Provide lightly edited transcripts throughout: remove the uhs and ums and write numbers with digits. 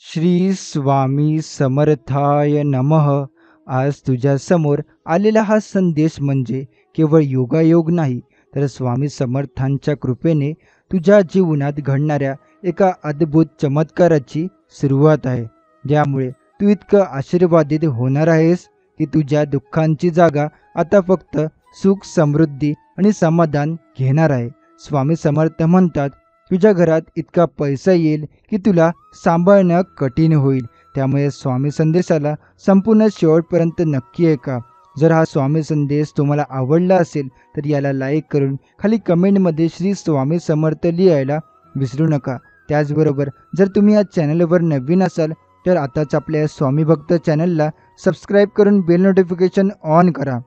श्री स्वामी समर्थाय नमः. आज तुझ्यासमोर आलेला हा संदेश म्हणजे केवळ योगायोग नाही, तर स्वामी समर्थांच्या कृपेने तुझ्या जीवनात घडणाऱ्या एका अद्भुत चमत्काराची सुरुवात आहे. ज्यामुळे तू इतकं आशीर्वादित होणार आहेस की तुझ्या दुःखांची जागा आता फक्त सुख, समृद्धी आणि समाधान घेणार आहे. स्वामी समर्थ म्हणतात, तुझ्या घरात इतका पैसा येईल की तुला सांभाळणं कठीण होईल. त्यामुळे स्वामी संदेशाला संपूर्ण शेवटपर्यंत नक्की ऐका. जर हा स्वामी संदेश तुम्हाला आवडला असेल तर याला लाईक करून खाली कमेंटमध्ये श्री स्वामी समर्थ लिहायला विसरू नका. त्याचबरोबर जर तुम्ही या चॅनलवर नवीन असाल तर आताच आपल्या स्वामी भक्त चॅनलला सबस्क्राईब करून बेल नोटिफिकेशन ऑन करा.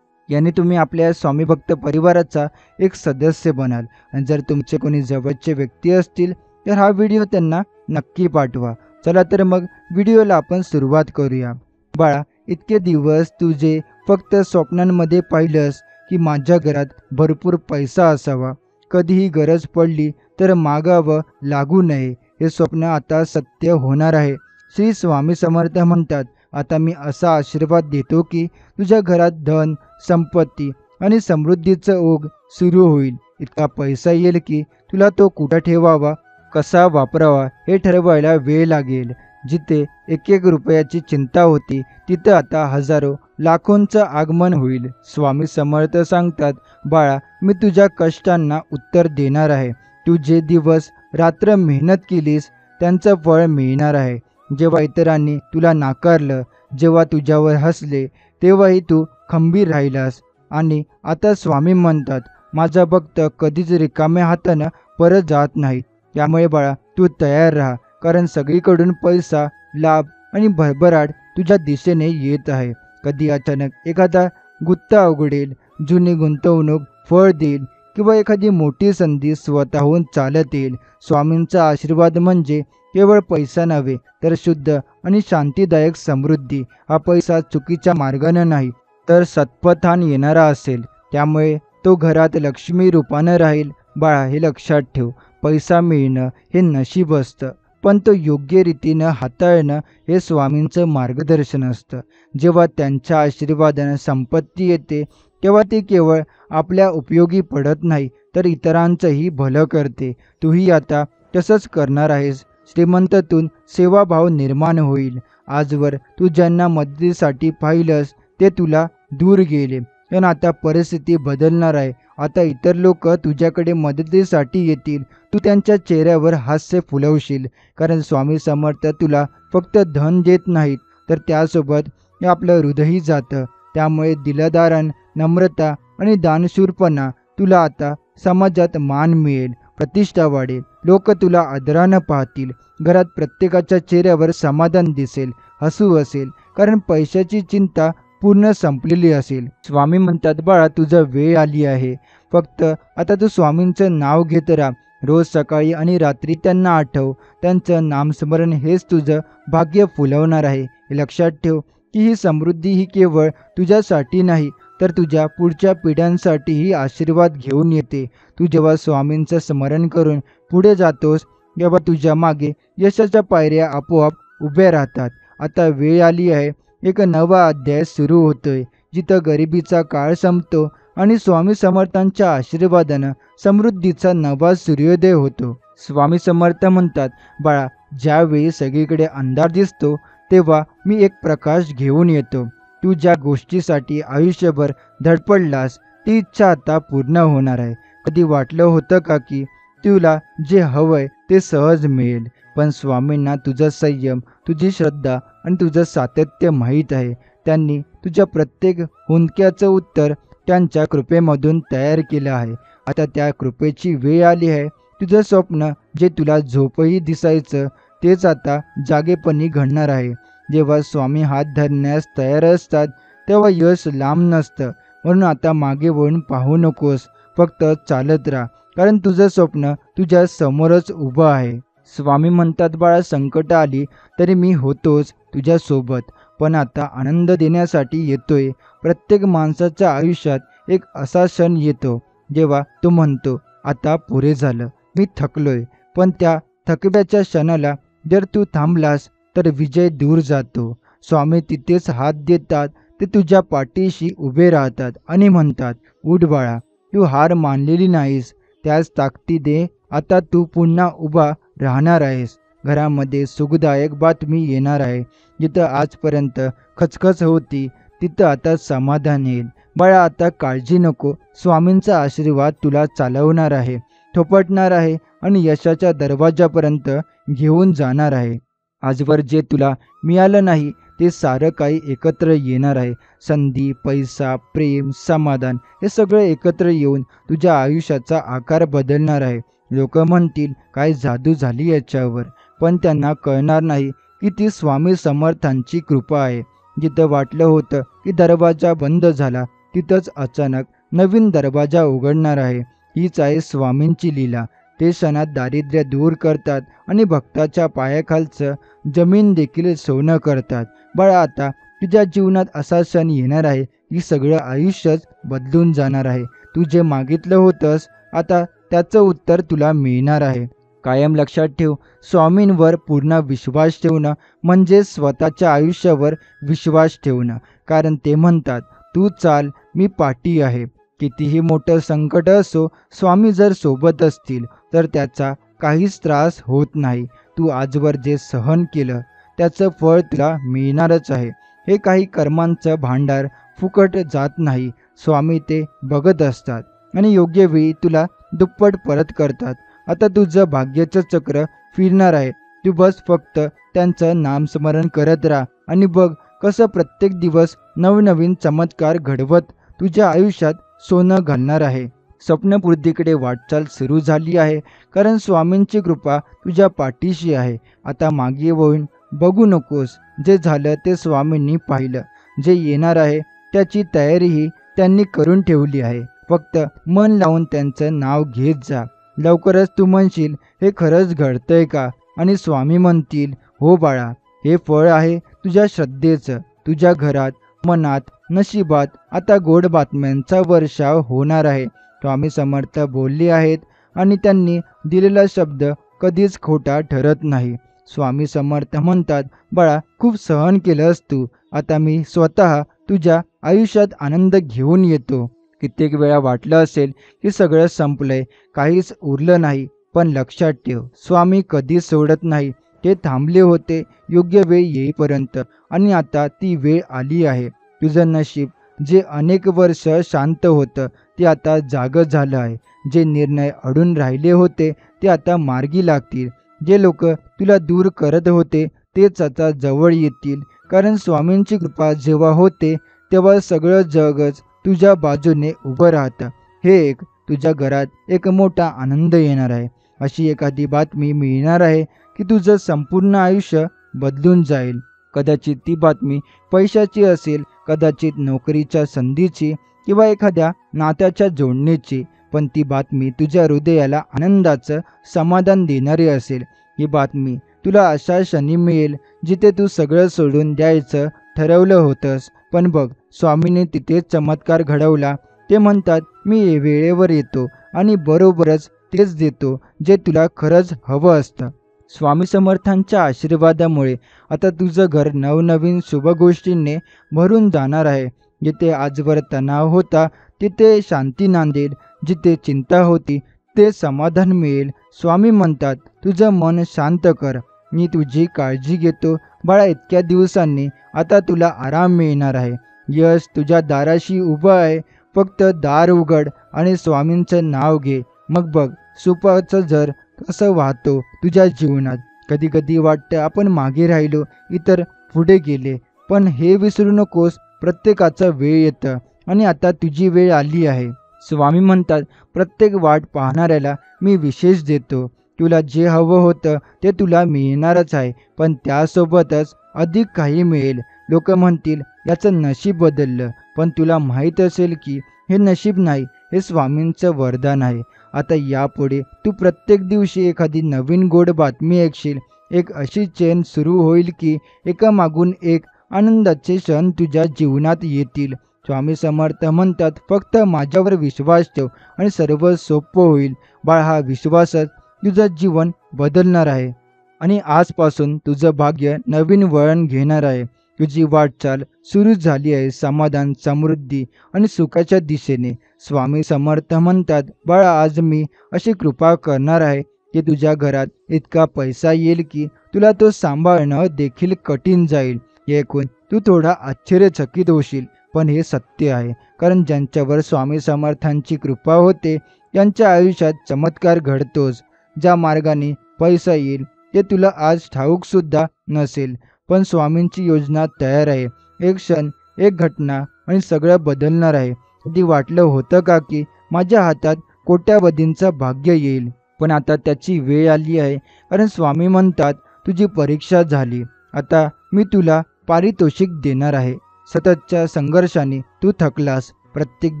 याने तुम्ही आपल्या स्वामी भक्त परिवाराचा एक सदस्य बनाल. आणि जर तुमचे कोणी जवळचे व्यक्ती असतील तर हा व्हिडिओ त्यांना नक्की पाठवा. चला तर मग व्हिडिओला आपण सुरुवात करूया. बाळा, इतके दिवस तुझे फक्त स्वप्नांमध्ये पाहिलंस की माझ्या घरात भरपूर पैसा असावा, कधीही गरज पडली तर मागावं लागू नये. हे स्वप्न आता सत्य होणार आहे. श्री स्वामी समर्थ म्हणतात, आता मी असा आशीर्वाद देतो की तुझ्या घरात धन, संपत्ती आणि समृद्धीचं ओघ सुरू होईल. इतका पैसा येईल की तुला तो कुठं ठेवावा, कसा वापरावा हे ठरवायला वेळ लागेल. जिथे एक एक रुपयाची चिंता होती तिथं आता हजारो, लाखोंचं आगमन होईल. स्वामी समर्थ सांगतात, बाळा, मी तुझ्या कष्टांना उत्तर देणार आहे. तू जे दिवस रात्र मेहनत केलीस त्यांचं फळ मिळणार आहे. जेव्हा इतरांनी तुला नाकारलं, जेव्हा तुझ्यावर हसले, तेव्हाही तू खंबीर राहिलास. आणि आता स्वामी म्हणतात, माझा भक्त कधीच रिकाम्या हातानं परत जात नाही. त्यामुळे बाळा, तू तयार राहा, कारण सगळीकडून पैसा, लाभ आणि भरभराट तुझ्या दिशेने येत आहे. कधी अचानक एखादा गुत्ता उघडेल, जुनी गुंतवणूक फळ देईल किंवा एखादी मोठी संधी स्वतःहून चालत येईल. स्वामींचा आशीर्वाद म्हणजे केवळ पैसा नव्हे, तर शुद्ध आणि शांतीदायक समृद्धी. हा पैसा चुकीच्या मार्गाने नाही तर सत्पथान येणारा असेल. त्यामुळे तो घरात लक्ष्मी रूपानं राहील. बाळा, हे लक्षात ठेव, पैसा मिळणं हे नशीब असतं, पण तो योग्य रीतीनं हाताळणं हे स्वामींचं मार्गदर्शन असतं. जेव्हा त्यांच्या आशीर्वादानं संपत्ती येते तेव्हा ती केवळ आपल्या उपयोगी पडत नाही, तर इतरांचंही भलं करते. तूही आता तसंच करणार आहेस. श्रीमंततून सेवाभाव निर्माण होईल. आजवर तू ज्यांना मदतीसाठी पाहिलंस ते तुला दूर गेले, पण आता परिस्थिती बदलणार आहे. आता इतर लोक तुझ्याकडे मदतीसाठी येतील. तू त्यांच्या चेहऱ्यावर हास्य फुलवशील, कारण स्वामी समर्थ तुला फक्त धन देत नाहीत, तर त्यासोबत आपलं हृदयही जातं. त्यामुळे दिलदारण, नम्रता आणि दानशूरपणा तुला आता समाजात मान मिळेल, प्रतिष्ठा वाढेल, लोक तुला आदरानं पाहतील. घरात प्रत्येकाच्या चेहऱ्यावर समाधान दिसेल, हसू असेल, कारण पैशाची चिंता पूर्ण संपलेली असेल. स्वामी म्हणतात, बाळा, तुझं वेळ आली आहे. फक्त आता तू स्वामींचं नाव घेत राहा. रोज सकाळी आणि रात्री त्यांना आठव. त्यांचं नामस्मरण हेच तुझं भाग्य फुलवणार आहे. हे लक्षात ठेव की ही समृद्धी ही केवळ तुझ्यासाठी नाही, तर तुझ्या पुढच्या पिढ्यांसाठीही आशीर्वाद घेऊन येते. तू जेव्हा स्वामींचं स्मरण करून पुढे जातोस तेव्हा तुझ्या मागे यशाच्या पायऱ्या आपोआप उभ्या राहतात. आता वेळ आली आहे, एक नवा अध्याय सुरू होतोय, जिथं गरिबीचा काळ संपतो आणि स्वामी समर्थांच्या आशीर्वादानं समृद्धीचा नवा सूर्योदय होतो. स्वामी समर्थ म्हणतात, बाळा, ज्यावेळी सगळीकडे अंधार दिसतो तेव्हा मी एक प्रकाश घेऊन येतो. तू ज्या गोष्टीसाठी आयुष्यभर धडपडलास ती इच्छा आता पूर्ण होणार आहे. कधी वाटलं होतं का की तुला जे हवंय ते सहज मिळेल? पण स्वामींना तुझा संयम, तुझी श्रद्धा आणि तुझं सातत्य माहीत आहे. त्यांनी तुझ्या प्रत्येक हुंदक्याचं उत्तर त्यांच्या कृपेमधून तयार केलं आहे. आता त्या कृपेची वेळ आली आहे. तुझं स्वप्न जे तुला झोपही दिसायचं तेच आता जागेपणी घडणार आहे. जेव्हा स्वामी हात धरण्यास तयार असतात तेव्हा यश लांब नसतं. म्हणून आता मागे वळून पाहू नकोस, फक्त चालत राहा, कारण तुझं स्वप्न तुझ्या समोरच उभं आहे. स्वामी म्हणतात, बाळा, संकट आली तरी मी होतोच तुझ्यासोबत, पण आता आनंद देण्यासाठी येतोय. प्रत्येक माणसाच्या आयुष्यात एक असा क्षण येतो जेव्हा तो म्हणतो, आता पुरे झालं, मी थकलोय. पण त्या थकव्याच्या क्षणाला जर तू थांबलास तर विजय दूर जातो. स्वामी तिथेच हात देतात. ते तुझ्या पाठीशी उभे राहतात आणि म्हणतात, उठ बाळा, तू हार मानलेली नाहीस. त्याच ताकदीने आता तू पुन्हा उभा राहणार आहेस. घरामध्ये सुखदायक बातमी येणार आहे. जिथं आजपर्यंत खचखच होती तिथं आता समाधान येईल. बाळा, आता काळजी नको. स्वामींचा आशीर्वाद तुला चालवणार आहे, थोपटणार आहे आणि यशाच्या दरवाजापर्यंत घेऊन जाणार आहे. आजवर जे तुला मिळालं नाही ते सारं काही एकत्र येणार आहे. संधी, पैसा, प्रेम, समाधान हे सगळं एकत्र येऊन तुझ्या आयुष्याचा आकार बदलणार आहे. लोक म्हणतील काय जादू झाली याच्यावर, पण त्यांना कळणार नाही की ती स्वामी समर्थांची कृपा आहे. जिथं वाटलं होतं की दरवाजा बंद झाला तिथंच अचानक नवीन दरवाजा उघडणार आहे. हीच आहे स्वामींची लीला. ते क्षणात दारिद्र्य दूर करतात आणि भक्ताच्या पायाखालचं जमीन देखील सोनं करतात. बाळा, आता तुझ्या जीवनात असा क्षण येणार आहे की सगळं आयुष्यच बदलून जाणार आहे. तू जे मागितलं होतंस आता त्याचं उत्तर तुला मिळणार आहे. कायम लक्षात ठेव, स्वामींवर पूर्ण विश्वास ठेवणं म्हणजे स्वतःच्या आयुष्यावर विश्वास ठेवणं. कारण ते म्हणतात, तू चाल, मी पाठी आहे. कितीही मोठं संकट असो, स्वामी जर सोबत असतील तर त्याचा काहीच त्रास होत नाही. तू आजवर जे सहन केलं त्याचं फळ तुला मिळणारच आहे. हे काही कर्मांचं भांडार फुकट जात नाही. स्वामी ते बघत असतात आणि योग्य वेळी तुला दुप्पट परत करतात. आता तुझं भाग्याचं चक्र फिरणार आहे. तू बस फक्त त्यांचं नामस्मरण करत राहा आणि बघ कसं प्रत्येक दिवस नवनवीन चमत्कार घडवत तुझ्या आयुष्यात सोनं घालणार आहे. स्वप्नपूर्तीकडे वाटचाल सुरू झाली आहे, कारण स्वामींची कृपा तुझ्या पाठीशी आहे. आता मागे वळून बघू नकोस. जे झालं ते स्वामींनी पाहिलं. जे येणार आहे त्याची तयारीही त्यांनी करून ठेवली आहे. फक्त मन लावून त्यांचं नाव घेत जा. लवकरच तू म्हणशील, हे खरंच घडतंय का? आणि स्वामी म्हणतील, हो बाळा, हे फळ आहे तुझ्या श्रद्धेचं. तुझ्या घरात, मनात, नशिबात आता गोड बातम्यांचा वर्षाव होणार आहे. स्वामी समर्थ बोलले आहेत आणि त्यांनी दिलेला शब्द कधीच खोटा ठरत नाही. स्वामी समर्थ म्हणतात, बाळा, खूप सहन केलंस तू. आता मी स्वतः तुझ्या आयुष्यात आनंद घेऊन येतो. कित्येक वेळा वाटलं असेल की सगळं संपलंय, काहीच उरलं नाही. पण लक्षात ठेव, स्वामी कधीच सोडत नाही. ते थांबले होते योग्य वेळ येईपर्यंत आणि आता ती वेळ आली आहे. तुझं नशीब जे अनेक वर्ष शांत होतं ते आता जागं झालं आहे. जे निर्णय अडून राहिले होते ते आता मार्गी लागतील. जे लोक तुला दूर करत होते तेच आता जवळ येतील. कारण स्वामींची कृपा जेव्हा होते तेव्हा सगळं जगच तुझ्या बाजूने उभं राहतं. हे तुझ्या घरात एक मोठा आनंद येणार आहे. अशी एखादी बातमी मिळणार आहे की तुझं संपूर्ण आयुष्य बदलून जाईल. कदाचित ती बातमी पैशाची असेल, कदाचित नोकरीच्या संधीची किंवा एखाद्या नात्याच्या जोडणीची. पण ती बातमी तुझ्या हृदयाला आनंदाचं समाधान देणारी असेल. ही बातमी तुला अशा क्षणी मिळेल जिथे तू सगळं सोडून द्यायचं ठरवलं होतंस. पण बघ, स्वामीने तिथेच चमत्कार घडवला. ते म्हणतात, मी वेळेवर येतो आणि बरोबरच तेच देतो जे तुला खरंच हवं असतं. स्वामी समर्थांच्या आशीर्वादामुळे आता तुझं घर नवनवीन शुभ गोष्टींनी भरून जाणार आहे. जिथे आजवर तणाव होता तिथे शांती नांदेल. जिथे चिंता होती ते समाधान मिळेल. स्वामी म्हणतात, तुझं मन शांत कर, मी तुझी काळजी घेतो. बाळा, इतक्या दिवसांनी आता तुला आराम मिळणार आहे. यश तुझ्या दाराशी उभं आहे. फक्त दार उघड आणि स्वामींचं नाव घे. मग बघ सुपाचं झर कसं वाहतो तुझ्या जीवनात. कधी कधी वाटतं आपण मागे राहिलो, इतर पुढे गेले. पण हे विसरू नकोस, प्रत्येकाचा वेळ येतं आणि आता तुझी वेळ आली आहे. स्वामी म्हणतात, प्रत्येक वाट पाहणाऱ्याला मी विशेष देतो. तुला जे हवं होतं ते तुला मिळणारच आहे, पण त्यासोबतच अधिक काही मिळेल. लोक म्हणतील, याचं नशीब बदललं. पण तुला माहीत असेल की हे नशीब नाही, हे स्वामींचं वरदान आहे. आता यापुढे तू प्रत्येक दिवशी एखादी नवीन गोड बातमी ऐकशील. एक अशी चेन सुरू होईल की एकामागून एक आनंदाचे क्षण तुझ्या जीवनात येतील. स्वामी समर्थ म्हणतात, फक्त माझ्यावर विश्वास ठेव आणि सर्व सोपं होईल. बाळ, हा विश्वासच तुझं जीवन बदलणार आहे. आणि आजपासून तुझं भाग्य नवीन वळण घेणार आहे. तुझी वाटचाल सुरू झाली आहे समाधान, समृद्धी आणि सुखाच्या दिशेने. स्वामी समर्थ म्हणतात, बाळा आज मी अशी कृपा करणार आहे की तुझ्या घरात इतका पैसा येईल की तुला तो सांभाळणं देखील कठीण जाईल. हे ऐकून तू थोडा आश्चर्यचकित होशील, पण हे सत्य आहे. कारण ज्यांच्यावर स्वामी समर्थांची कृपा होते त्यांच्या आयुष्यात चमत्कार घडतोच. ज्या मार्गाने पैसा येईल ते तुला आज ठाऊक सुद्धा नसेल, पण स्वामींची योजना तयार आहे. एक क्षण, एक घटना आणि सगळं बदलणार आहे. कधी वाटलं होतं का की माझ्या हातात कोट्यावधींचं भाग्य येईल? पण आता त्याची वेळ आली आहे. कारण स्वामी म्हणतात, तुझी परीक्षा झाली. आता मी तुला पारितोषिक देणार आहे. सततच्या संघर्षाने तू थकलास. प्रत्येक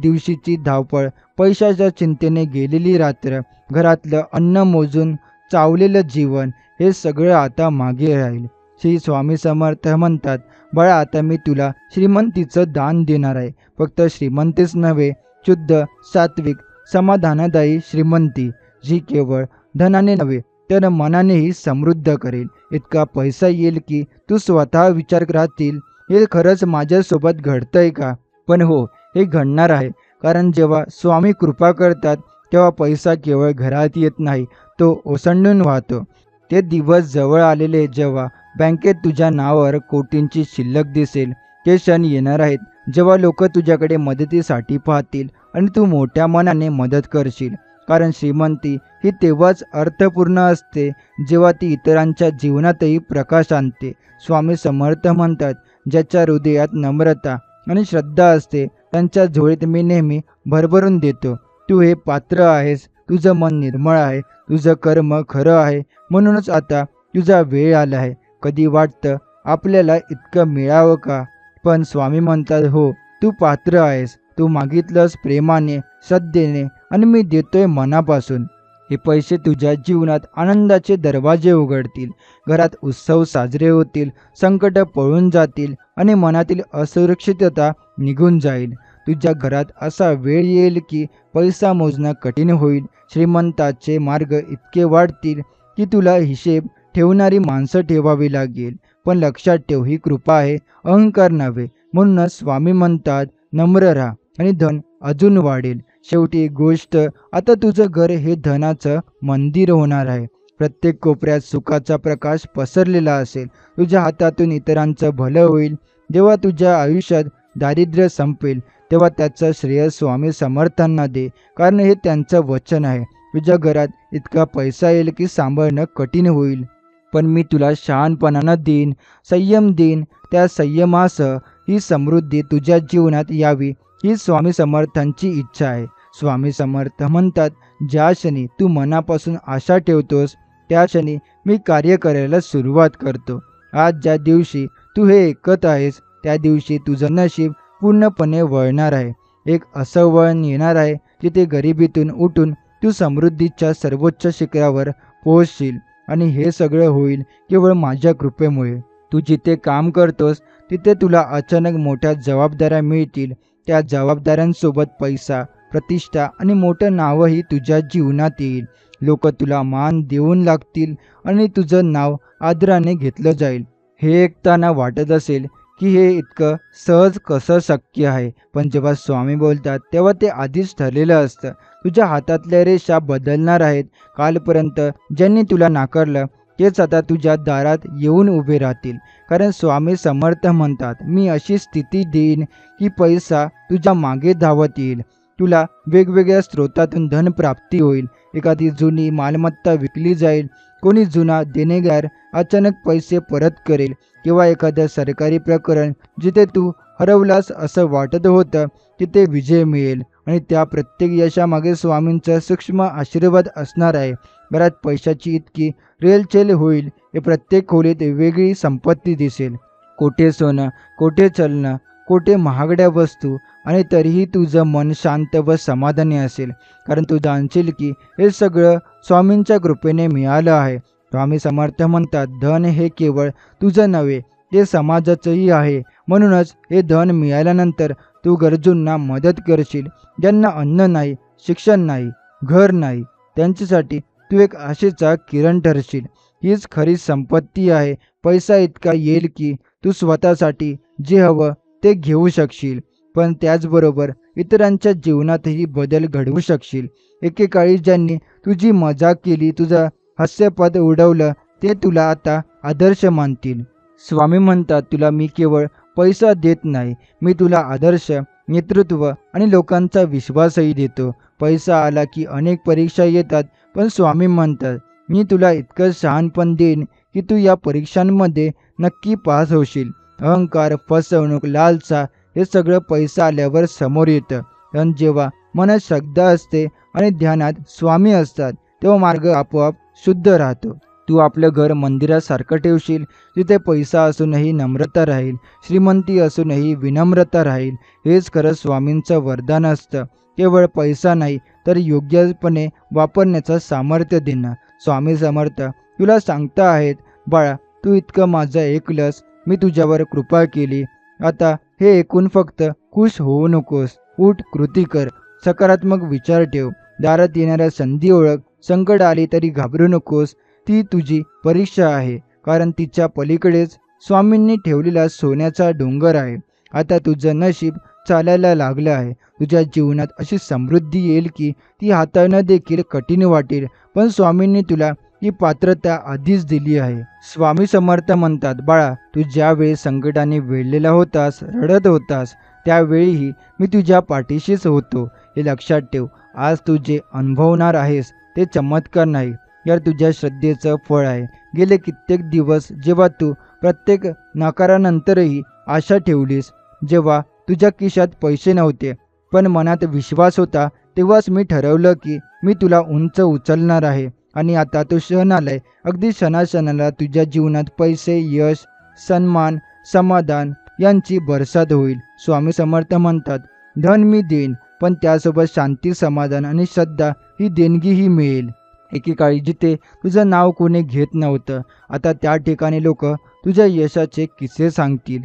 दिवशीची धावपळ, पैशाच्या चिंतेने गेलेली रात्र, घरातलं अन्न मोजून चावलेलं जीवन, हे सगळं आता मागे राहील. श्री स्वामी समर्थ म्हणतात, बाळा आता मी तुला श्रीमंतीचं दान देणार आहे. फक्त श्रीमंतीच नव्हे, शुद्ध, सात्विक, समाधानदायी श्रीमंती, जी केवळ धनाने नव्हे तर मनानेही समृद्ध करेल. इतका पैसा येईल की तू स्वतः विचार राहतील, हे खरंच माझ्यासोबत घडतंय का? पण हो, हे घडणार आहे. कारण जेव्हा स्वामी कृपा करतात तेव्हा पैसा केवळ घरात येत नाही, तो ओसंडून वाहतो. ते दिवस जवळ आलेले जेव्हा बँकेत तुझ्या नावावर कोटींची शिल्लक दिसेल. ते क्षण येणार आहेत जेव्हा लोक तुझ्याकडे मदतीसाठी पाहतील आणि तू मोठ्या मनाने मदत करशील. कारण श्रीमंती ही तेव्हाच अर्थपूर्ण असते जेव्हा ती इतरांच्या जीवनातही प्रकाश आणते. स्वामी समर्थ म्हणतात, ज्याच्या हृदयात नम्रता आणि श्रद्धा असते त्यांच्या झोळीत मी नेहमी भरभरून देतो. तू हे पात्र आहेस. तुझं मन निर्मळ आहे. तुझं कर्म खरं आहे. म्हणूनच आता तुझा वेळ आला आहे. कधी वाटतं आपल्याला इतकं मिळावं का? पण स्वामी म्हणतात, हो, तू पात्र आहेस. तू मागितलंस प्रेमाने, श्रद्धेने आणि मी देतोय मनापासून. हे पैसे तुझ्या जीवनात आनंदाचे दरवाजे उघडतील. घरात उत्सव साजरे होतील. संकट पळून जातील आणि मनातील असुरक्षितता निघून जाईल. तुझ्या घरात असा वेळ येईल की पैसा मोजणं कठीण होईल. श्रीमंताचे मार्ग इतके वाढतील की तुला हिशेब ठेवणारी माणसं ठेवावी लागेल. पण लक्षात ठेव, ही कृपा आहे, अहंकार नव्हे. म्हणूनच स्वामी म्हणतात, नम्र राहा आणि धन अजून वाढेल. शेवटी गोष्ट, आता तुझं घर हे धनाचं मंदिर होणार आहे. प्रत्येक कोपऱ्यात सुखाचा प्रकाश पसरलेला असेल. तुझ्या हातातून इतरांचं भलं होईल. जेव्हा तुझ्या आयुष्यात दारिद्र्य संपेल तेव्हा त्याचं श्रेय स्वामी समर्थांना दे. कारण हे त्यांचं वचन आहे. तुझ्या घरात इतका पैसा येईल की सांभाळणं कठीण होईल. पण मी तुला शहाणपणानं देईन, संयम देईन. त्या संयमासह ही समृद्धी तुझ्या जीवनात यावी, ही स्वामी समर्थांची इच्छा आहे. स्वामी समर्थ म्हणतात, ज्या क्षणी तू मनापासून आशा ठेवतोस त्या क्षणी मी कार्य करायला सुरुवात करतो. आज ज्या दिवशी तू हे ऐकत आहेस त्या दिवशी तुझं नशीब पूर्णपणे वळणार आहे. एक असं वळण येणार आहे जिथे गरिबीतून उठून तू समृद्धीच्या सर्वोच्च शिखरावर पोहोचशील. आणि हे सगळं होईल केवळ माझ्या कृपेमुळे. तू जिथे काम करतोस तिथे तुला अचानक मोठ्या जबाबदाऱ्या मिळतील. त्या जबाबदाऱ्यांसोबत पैसा, प्रतिष्ठा आणि मोठं नावही तुझ्या जीवनात येईल. लोक तुला मान देऊन लागतील आणि तुझं नाव आदराने घेतलं जाईल. हे ऐकताना वाटत असेल की हे इतकं सहज कसं शक्य आहे, पण जेव्हा स्वामी बोलतात तेव्हा ते आधीच ठरलेलं असतं. तुझ्या हातातल्या रेषा बदलणार आहेत. कालपर्यंत ज्यांनी तुला नाकारलं तेच आता तुझ्या दारात येऊन उभे राहतील. कारण स्वामी समर्थ म्हणतात, मी अशी स्थिती देईन की पैसा तुझ्या मागे धावत येईल. तुला वेगवेगळ्या स्रोतातून धनप्राप्ती होईल. एखादी जुनी मालमत्ता विकली जाईल. कोणी जुना देणेगार अचानक पैसे परत करेल किंवा एखादं सरकारी प्रकरण जिथे तू हरवलास असं वाटत होतं तिथे विजय मिळेल. आणि त्या प्रत्येक यशामागे स्वामींचा सूक्ष्म आशीर्वाद असणार आहे. घरात पैशाची इतकी रेलचेल होईल की प्रत्येक खोलीत वेगळी संपत्ती दिसेल. कोठे सोनं, कोठे चलनं, कोठे महागड्या वस्तू, आणि तरीही तुझं मन शांत व समाधानी असेल. कारण तू जाणशील की हे सगळं स्वामींच्या कृपेने मिळालं आहे. स्वामी समर्थ म्हणतात, धन हे केवळ तुझं नव्हे, ते समाजाचंही आहे. म्हणूनच हे धन मिळाल्यानंतर तू गरजूंना मदत करशील. ज्यांना अन्न नाही, शिक्षण नाही, घर नाही, त्यांच्यासाठी तू एक आशेचा किरण ठरशील. हीच खरी संपत्ती आहे. पैसा इतका येईल की तू स्वतःसाठी जे हवं ते घेऊ शकशील, पण त्याचबरोबर इतरांच्या जीवनातही बदल घडवू शकशील. एकेकाळी ज्यांनी तुझी मजाक केली, तुझं हास्यपद उडवलं, ते तुला आता आदर्श मानतील. स्वामी म्हणतात, तुला मी केवळ पैसा देत नाही, मी तुला आदर्श, नेतृत्व आणि लोकांचा विश्वासही देतो. पैसा आला की अनेक परीक्षा येतात, पण स्वामी म्हणतात, मी तुला इतकं शहाणपण देईन की तू या परीक्षांमध्ये नक्की पास होशील. अहंकार, फसवणूक, लालसा हे सगळं पैसा आल्यावर समोर येतं. पण जेव्हा मनात श्रद्धा असते आणि ध्यानात स्वामी असतात, तेव्हा मार्ग आपोआप शुद्ध राहतो. तू आपलं घर मंदिरासारखं ठेवशील, जिथे पैसा असूनही नम्रता राहील, श्रीमंती असूनही विनम्रता राहील. हेच खरं स्वामींचं वरदान असतं. केवळ पैसा नाही, तर योग्यपणे वापरण्याचं सामर्थ्य देणं. स्वामी समर्थ तुला सांगता आहेत, बाळा, तू इतकं माझं ऐकलंस, मी तुझ्यावर कृपा केली. आता हे ऐकून फक्त खुश होऊ नकोस. उठ, कृती कर, सकारात्मक विचार ठेव, दारात येणाऱ्या संधी ओळख. संकट आली तरी घाबरू नकोस. ती तुझी परीक्षा आहे, कारण तिच्या पलीकडेच स्वामींनी ठेवलेला सोन्याचा डोंगर आहे. आता तुझं नशीब चालायला लागलं आहे. तुझ्या जीवनात अशी समृद्धी येईल की ती हाताळणं देखील कठीण वाटेल, पण स्वामींनी तुला ही पात्रता आधीच दिली आहे. स्वामी समर्थ म्हणतात, बाळा, तू ज्यावेळी संकटाने वेढलेला होतास, रडत होतास, त्यावेळीही मी तुझ्या पाठीशीच होतो. हे लक्षात ठेव. आज तू जे अनुभवणार आहेस ते चमत्कार नाही, यार तुझ्या श्रद्धेचं फळ आहे. गेले कित्येक दिवस जेव्हा तू प्रत्येक नकारानंतरही आशा ठेवलीस, जेव्हा तुझ्या खिशात पैसे नव्हते पण मनात विश्वास होता, तेव्हाच मी ठरवलं की मी तुला उंच उचलणार आहे. आणि आता तो क्षण आलाय. अगदी क्षणाक्षणाला तुझ्या जीवनात पैसे, यश, सन्मान, समाधान यांची बरसात होईल. स्वामी समर्थ म्हणतात, धन मी देईन, पण त्यासोबत शांती, समाधान आणि श्रद्धा ही देणगीही मिळेल. एकेकाळी जिथे तुझं नाव कोणी घेत नव्हतं, आता त्या ठिकाणी लोक तुझ्या यशाचे किस्से सांगतील.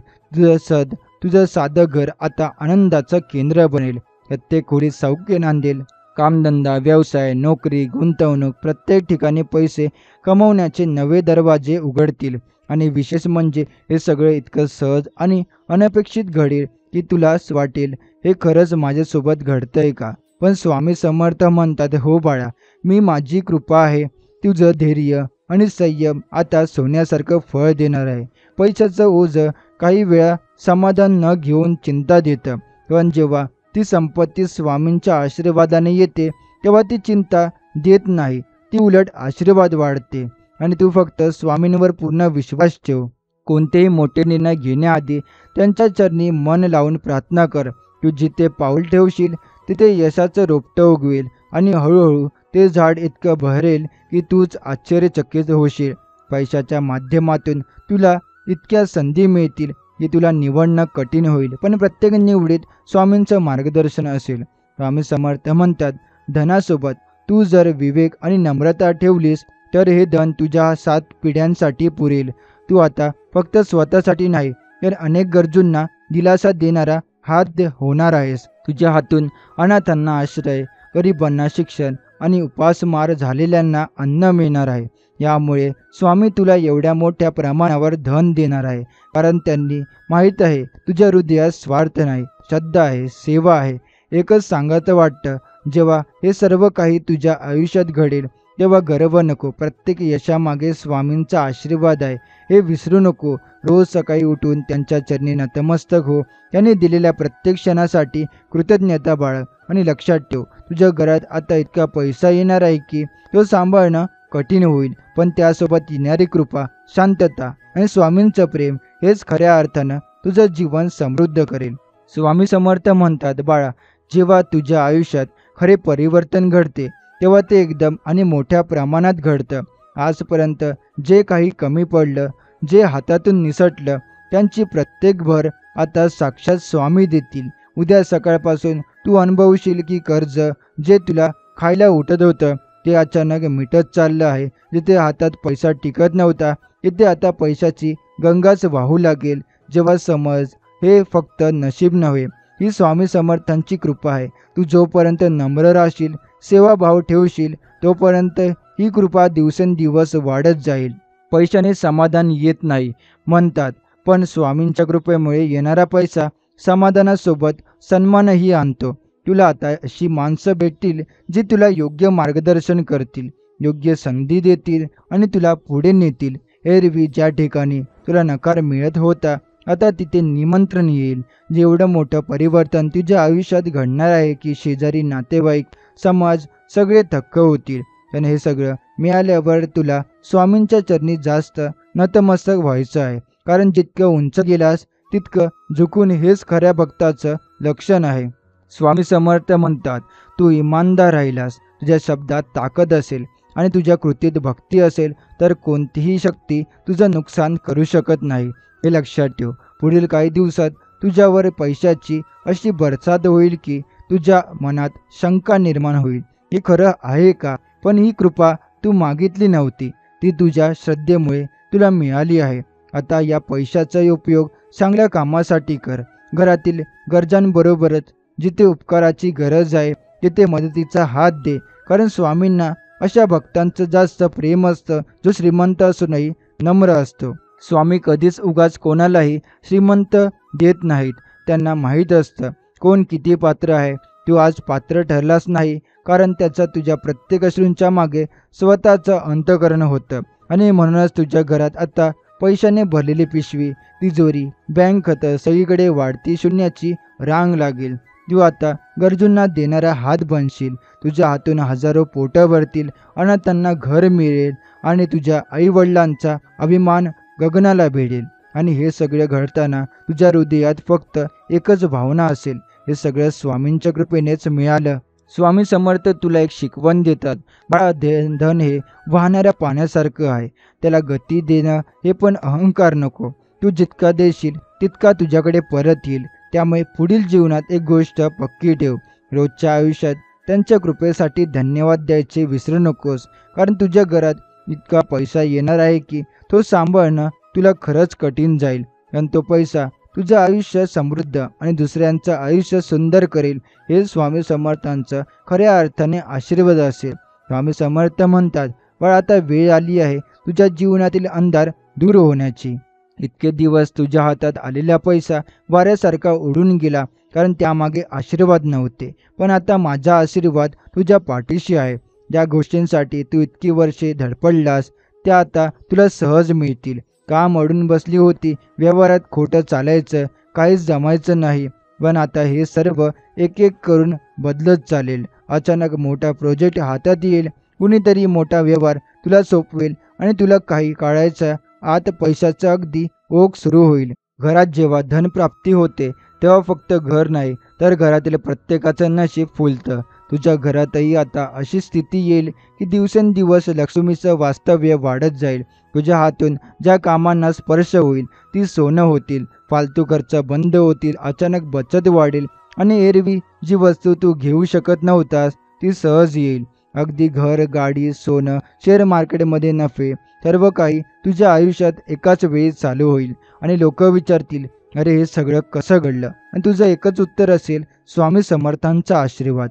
तुझं साधं घर आता आनंदाचं केंद्र बनेल. प्रत्येक खोलीत सौख्य नांदेल. कामधंदा, व्यवसाय, नोकरी, गुंतवणूक, प्रत्येक ठिकाणी पैसे कमवण्याचे नवे दरवाजे उघडतील. आणि विशेष म्हणजे हे सगळं इतकं सहज आणि अनपेक्षित घडेल की तुला वाटेल, हे खरंच माझ्यासोबत घडतंय का? पण स्वामी समर्थ म्हणतात, हो बाळा, मी माझी कृपा आहे. तुझं धैर्य आणि संयम आता सोन्यासारखं फळ देणार आहे. पैशाचं ओझं काही वेळा समाधान न घेऊन चिंता देतं, पण जेव्हा ती संपत्ती स्वामींच्या आशीर्वादाने येते, तेव्हा ती चिंता देत नाही, ती उलट आशीर्वाद वाढते. आणि तू फक्त स्वामींवर पूर्ण विश्वास ठेव. कोणतेही मोठे निर्णय घेण्याआधी त्यांच्या चरणी मन लावून प्रार्थना कर. तू जिथे पाऊल ठेवशील तिथे यशाचं रोपटं उगवेल आणि हळूहळू ते झाड इतकं बहरेल की तूच आश्चर्यचकित होशील. पैशाच्या माध्यमातून तुला इतक्या संधी मिळतील की तुला निवडणं कठीण होईल, पण प्रत्येक निवडीत स्वामींचं मार्गदर्शन असेल. स्वामी समर्थ म्हणतात, धनासोबत तू जर विवेक आणि नम्रता ठेवलीस तर हे धन तुझ्या 7 पिढ्यांसाठी पुरेल. तू आता फक्त स्वतःसाठी नाही, तर अनेक गरजूंना दिलासा देणारा हात होणार आहेस. तुझ्या हातून अनाथांना आश्रय, गरिबांना शिक्षण आणि उपासमार झालेल्यांना अन्न मिळणार आहे. यामुळे स्वामी तुला एवढ्या मोठ्या प्रमाणावर धन देणार आहे, कारण त्यांनी माहीत आहे तुझ्या हृदयात स्वार्थ नाही, श्रद्धा आहे, सेवा आहे. एकच सांगायचं वाटतं, जेव्हा हे सर्व काही तुझ्या आयुष्यात घडेल तेव्हा गर्व नको. प्रत्येक यशामागे स्वामींचा आशीर्वाद आहे, हे विसरू नको. रोज सकाळी उठून त्यांच्या चरणी नतमस्तक हो. त्यांनी दिलेल्या प्रत्येक क्षणासाठी कृतज्ञता बाळग. आणि लक्षात ठेव, तुझ्या घरात आता इतका पैसा येणार आहे की तो सांभाळणं कठीण होईल, पण त्यासोबत येणारी कृपा, शांतता आणि स्वामींचं प्रेम हेच खऱ्या अर्थानं तुझं जीवन समृद्ध करेल. स्वामी समर्थ म्हणतात, बाळा, जेव्हा तुझ्या आयुष्यात खरे परिवर्तन घडते तेव्हा ते एकदम आणि मोठ्या प्रमाणात घडतं. आजपर्यंत जे काही कमी पडलं, जे हातातून निसटलं, त्यांची प्रत्येक भर आता साक्षात स्वामी देतील. उद्या सकाळपासून तू अनुभवशील की कर्ज जे तुला खायला उठत होतं ते अचानक मिटत चाललं आहे. जिथे हातात पैसा टिकत नव्हता तिथे आता पैशाची गंगाच वाहू लागेल. जेव्हा समज हे फक्त नशीब नव्हे, ही स्वामी समर्थांची कृपा आहे. तू जोपर्यंत नम्र राहशील, सेवाभाव ठेवशील, तोपर्यंत ही कृपा दिवसेंदिवस वाढत जाईल. पैशाने समाधान येत नाही म्हणतात, पण स्वामींच्या कृपेमुळे येणारा पैसा समाधानासोबत सन्मानही आणतो. तुला आता अशी माणसं भेटतील जी तुला योग्य मार्गदर्शन करतील, योग्य संधी देतील आणि तुला पुढे नेतील. एरवी ज्या ठिकाणी तुला नकार मिळत होता, आता तिथे निमंत्रण येईल. जेवढं मोठं परिवर्तन तुझ्या आयुष्यात घडणार आहे की शेजारी, नातेवाईक, समाज सगळे थक्क होतील. पण हे सगळं मिळाल्यावर तुला स्वामींच्या चरणी जास्त नतमस्तक व्हायचं आहे. कारण जितकं उंच गेलास तितकं झुकून हेच खऱ्या भक्ताचं लक्षण आहे. स्वामी समर्थ म्हणतात, तू इमानदार राहिलास, तुझ्या शब्दात ताकद असेल आणि तुझ्या कृतीत भक्ती असेल तर कोणतीही शक्ती तुझं नुकसान करू शकत नाही. हे लक्षात ठेव. पुढील काही दिवसात तुझ्यावर पैशाची अशी बरसात होईल की तुझ्या मनात शंका निर्माण होईल. हे खरं आहे का? पण ही कृपा तू मागितली नव्हती, ती तुझ्या श्रद्धेमुळे तुला मिळाली आहे. आता या पैशाचा उपयोग चांगल्या कामासाठी कर. घरातील गरजांबरोबरच जिथे उपकाराची गरज आहे तिथे मदतीचा हात दे. कारण स्वामींना अशा भक्तांचं जास्त प्रेम असतं जो श्रीमंत असूनही नम्र असतो. स्वामी कधीच उगाच कोणालाही श्रीमंत देत नाहीत. त्यांना माहीत असतं कोण किती पात्र आहे. तू आज पात्र ठरलास नाही कारण त्याचा तुझ्या प्रत्येक अश्रूंच्या मागे स्वतःचं अंतःकरण होतं. आणि म्हणूनच तुझ्या घरात आता पैशाने भरलेली पिशवी, तिजोरी, बँक खातं सगळीकडे वाढती शून्याची रांग लागेल. तू आता गरजूंना देणारा हात बनशील. तुझ्या हातून हजारो पोटं भरतील, अनाथांना घर मिळेल आणि तुझ्या आईवडिलांचा अभिमान गगनाला भिडेल. आणि हे सगळं घडताना तुझ्या हृदयात फक्त एकच भावना असेल, हे सगळं स्वामींच्या कृपेनेच मिळालं. स्वामी समर्थ तुला एक शिकवण देतात, बाळा, धन हे वाहणाऱ्या पाण्यासारखं आहे. त्याला गती देणं हे पण अहंकार नको. तू जितका देशील तितका तुझ्याकडे परत येईल. त्यामुळे पुढील जीवनात एक गोष्ट पक्की ठेव, रोजच्या आयुष्यात त्यांच्या कृपेसाठी धन्यवाद द्यायचे विसरू नकोस. कारण तुझ्या घरात इतका पैसा येणार आहे की तो सांभाळणं तुला खरंच कठीण जाईल. पण तो पैसा तुझं आयुष्य समृद्ध आणि दुसऱ्यांचं आयुष्य सुंदर करेल. हे स्वामी समर्थांचं खऱ्या अर्थाने आशीर्वाद असेल. स्वामी समर्थ म्हणतात, पण आता वेळ आली आहे तुझ्या जीवनातील अंधार दूर होण्याची. इतके दिवस तुझ्या हातात आलेला पैसा वाऱ्यासारखा उडून गेला कारण त्यामागे आशीर्वाद नव्हते. पण आता माझा आशीर्वाद तुझ्या पाठीशी आहे. ज्या गोष्टींसाठी तू इतकी वर्षे धडपडलास त्या आता तुला सहज मिळतील. काम अडून बसली होती, व्यवहारात खोटं चालायचं, काहीच जमायचं नाही. पण आता हे सर्व एक एक करून बदलत चालेल. अचानक मोठा प्रोजेक्ट हातात येईल. कुणीतरी मोठा व्यवहार तुला सोपवेल आणि तुला काही काढायचा आत पैशाचा अगदी ओघ सुरू होईल. घरात जेव्हा धनप्राप्ती होते तेव्हा फक्त घर नाही तर घरातील प्रत्येकाचं नशीब फुलतं. तुझ्या घरातही आता अशी स्थिती येईल की दिवसेंदिवस लक्ष्मीचं वास्तव्य वाढत जाईल. तुझ्या हातून ज्या कामांना स्पर्श होईल ती सोनं होतील. फालतू खर्च बंद होतील. अचानक बचत वाढेल आणि एरवी जी वस्तू तू घेऊ शकत नव्हतास ती सहज येईल. अगदी घर, गाडी, सोनं, शेअर मार्केटमध्ये नफे, सर्व काही तुझ्या आयुष्यात एकाच वेळी चालू होईल. आणि लोक विचारतील, अरे हे सगळं कसं घडलं? आणि तुझं एकच उत्तर असेल, स्वामी समर्थांचा आशीर्वाद.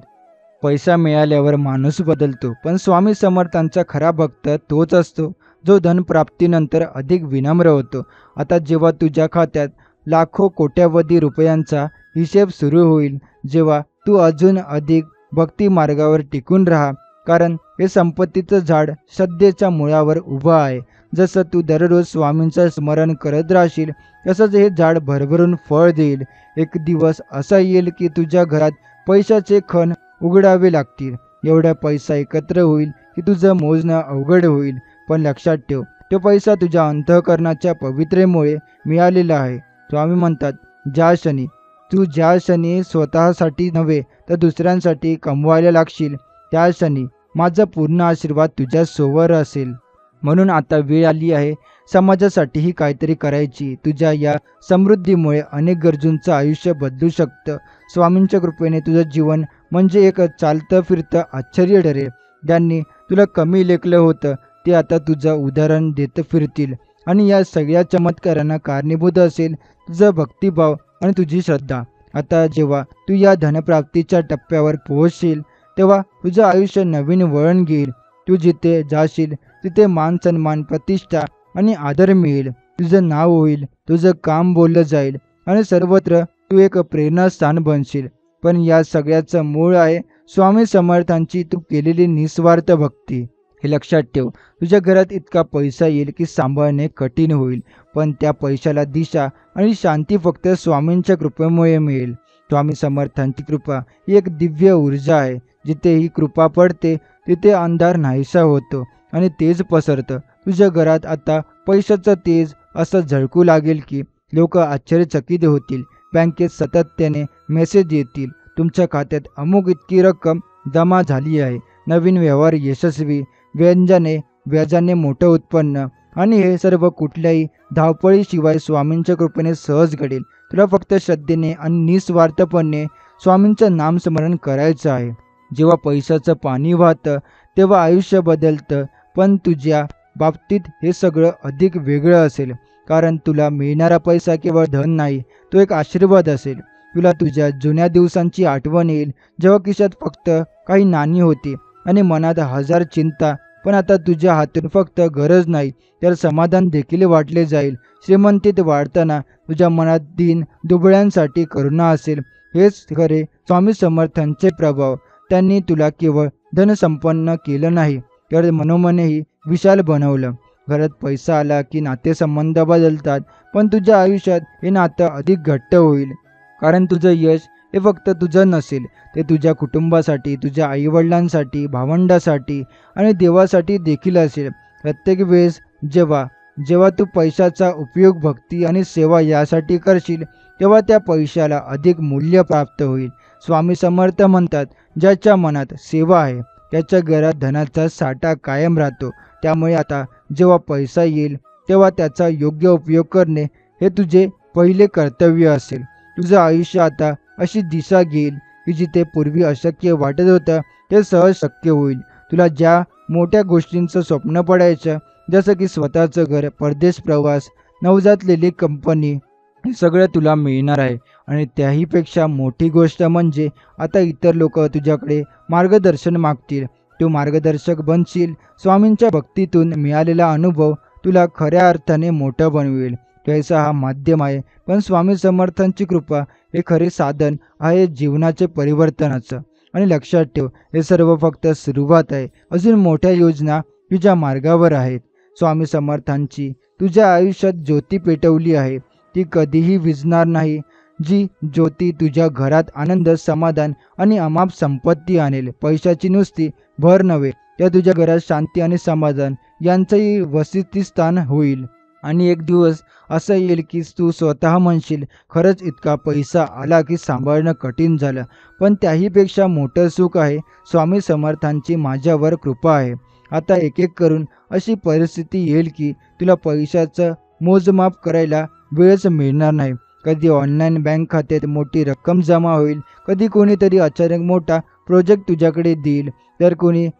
पैसा मिळाल्यावर माणूस बदलतो, पण स्वामी समर्थांचा खरा भक्त तोच असतो जो धनप्राप्तीनंतर अधिक विनम्र होतो. आता जेव्हा तुझ्या खात्यात लाखो कोट्यावधी रुपयांचा हिशेब सुरू होईल, जेव्हा तू अजून अधिक भक्ती मार्गावर टिकून राहा. कारण हे संपत्तीचं झाड श्रद्धेच्या मुळावर उभं आहे. जसं तू दररोज स्वामींचं स्मरण करत राहशील तसंच हे झाड भरभरून फळ देईल. एक दिवस असा येईल की तुझ्या घरात पैशाचे खण उघडावे लागतील. एवढा पैसा एकत्र होईल की तुझं मोजणं अवघड होईल. पण लक्षात ठेव, तो पैसा तुझ्या अंतःकरणाच्या पवित्रेमुळे मिळालेला आहे. स्वामी म्हणतात, ज्या क्षणी स्वतःसाठी नव्हे तर दुसऱ्यांसाठी कमवायला लागशील त्या क्षणी माझा पूर्ण आशीर्वाद तुझ्या सोबत असेल. म्हणून आता वेळ आली आहे समाजासाठीही काहीतरी करायची. तुझ्या या समृद्धीमुळे अनेक गरजूंचं आयुष्य बदलू शकतं. स्वामींच्या कृपेने तुझं जीवन म्हणजे एक चालतं फिरतं आश्चर्य ठरेल. ज्यांनी तुला कमी लेखलं होतं ते आता तुझं उदाहरण देत फिरतील. आणि या सगळ्या चमत्कारांना कारणीभूत असेल तुझा भक्तिभाव आणि तुझी श्रद्धा. आता जेव्हा तू या धनप्राप्तीच्या टप्प्यावर पोहोचशील तेव्हा तुझं आयुष्य नवीन वळण घेईल. तू जिथे जाशील तिथे मान सन्मान, प्रतिष्ठा आणि आदर मिळेल. तुझं नाव होईल, तुझं काम बोललं जाईल आणि सर्वत्र तू एक प्रेरणास्थान बनशील. पण या सगळ्याचं मूळ आहे स्वामी समर्थांची तू केलेली निस्वार्थ भक्ती. हे लक्षात ठेव. तुझ्या घरात इतका पैसा येईल की सांभाळणे कठीण होईल, पण त्या पैशाला दिशा आणि शांती फक्त स्वामींच्या कृपेमुळे मिळेल. स्वामी समर्थांची कृपा ही एक दिव्य ऊर्जा आहे. जिथे ही कृपा पडते तिथे अंधार नाहीसा होतो आणि तेज पसरतं. तुझ्या घरात आता पैशाचं तेज असं झळकू लागेल की लोक आश्चर्यचकित होतील. बँकेत सातत्याने मेसेज येतील, तुमच्या खात्यात अमुक इतकी रक्कम जमा झाली आहे. नवीन व्यवहार यशस्वी, व्याजाने मोठं उत्पन्न, आणि हे सर्व कुठल्याही धावपळीशिवाय स्वामींच्या कृपेने सहज घडेल. तुला फक्त श्रद्धेने आणि निस्वार्थपणे स्वामींचं नामस्मरण करायचं आहे. जेव्हा पैशाचं पाणी वाहतं तेव्हा आयुष्य बदलतं, पण तुझ्या बाबतीत हे सगळं अधिक वेगळं असेल. कारण तुला मिळणारा पैसा केवळ धन नाही, तो एक आशीर्वाद असेल. तुला तुझ्या जुन्या दिवसांची आठवण येईल, जेव्हा खिशात फक्त काही नाणी होती आणि मनात हजार चिंता, पण आता तुझ्या हातून फक्त गरज नाही तर समाधान देखील वाटले जाईल. श्रीमंतीत वाढताना तुझ्या मनात दीन दुबळ्यांसाठी करुणा असेल. हेच खरे स्वामी समर्थांचे प्रभाव. त्यांनी तुला केवळ धनसंपन्न केलं नाही तर मनोमनही विशाल बनवलं. घरात पैसा आला की नातेसंबंध बदलतात, पण तुझ्या आयुष्यात हे नातं अधिक घट्ट होईल. कारण तुझं यश हे फक्त तुझं नसेल, ते तुझ्या कुटुंबासाठी, तुझ्या आईवडिलांसाठी, भावंडासाठी आणि देवासाठी देखील असेल. प्रत्येक वेळेस जेव्हा जेव्हा तू पैशाचा उपयोग भक्ती आणि सेवा यासाठी करशील, तेव्हा त्या पैशाला अधिक मूल्य प्राप्त होईल. स्वामी समर्थ म्हणतात, ज्याच्या मनात सेवा आहे त्याच्या घरात धनाचा साठा कायम राहतो. त्यामुळे आता जेव्हा पैसा येईल तेव्हा त्याचा योग्य उपयोग करणे हे तुझे पहिले कर्तव्य असेल. तुझं आयुष्य आता अशी दिशा घेईल की जिथे पूर्वी अशक्य वाटत होतं ते सहज शक्य होईल. तुला ज्या मोठ्या गोष्टींचं स्वप्न पडायचं, जसं की स्वतःचं घर, परदेश प्रवास, नवजातलेली कंपनी, हे सगळं तुला मिळणार आहे. आणि त्याहीपेक्षा मोठी गोष्ट म्हणजे आता इतर लोक तुझ्याकडे मार्गदर्शन मागतील. तू मार्गदर्शक बनशील. स्वामींच्या भक्तीतून मिळालेला अनुभव तुला खऱ्या अर्थाने मोठं बनवेल. पैसा हा माध्यम आहे, पण स्वामी समर्थांची कृपा हे खरे साधन आहे जीवनाचे परिवर्तनाचं. आणि लक्षात ठेव, हे सर्व फक्त सुरुवात आहे. अजून मोठ्या योजना तुझ्या मार्गावर आहेत. स्वामी समर्थांची तुझ्या आयुष्यात ज्योती पेटवली आहे, ती कधीही विझणार नाही. जी ज्योती तुझ्या घरात आनंद, समाधान आणि अमाप संपत्ती आणेल. पैशाची नुसती भर नव्हे, त्या तुझ्या घरात शांती आणि समाधान यांचंही वसतिस्थान होईल. आणि एक दिवस असं येईल की तू स्वतः म्हणशील, खरंच इतका पैसा आला की सांभाळणं कठीण झालं. पण त्याहीपेक्षा मोठं सुख आहे, स्वामी समर्थांची माझ्यावर कृपा आहे. आता एक एक करून अशी परिस्थिती येईल की तुला पैशाचं मोजमाप करायला वेळच मिळणार नाही. कधी ऑनलाईन बँक खात्यात मोठी रक्कम जमा होईल, कधी कोणीतरी अचानक मोठा प्रोजेक्ट तुझ्याकडे देईल, तर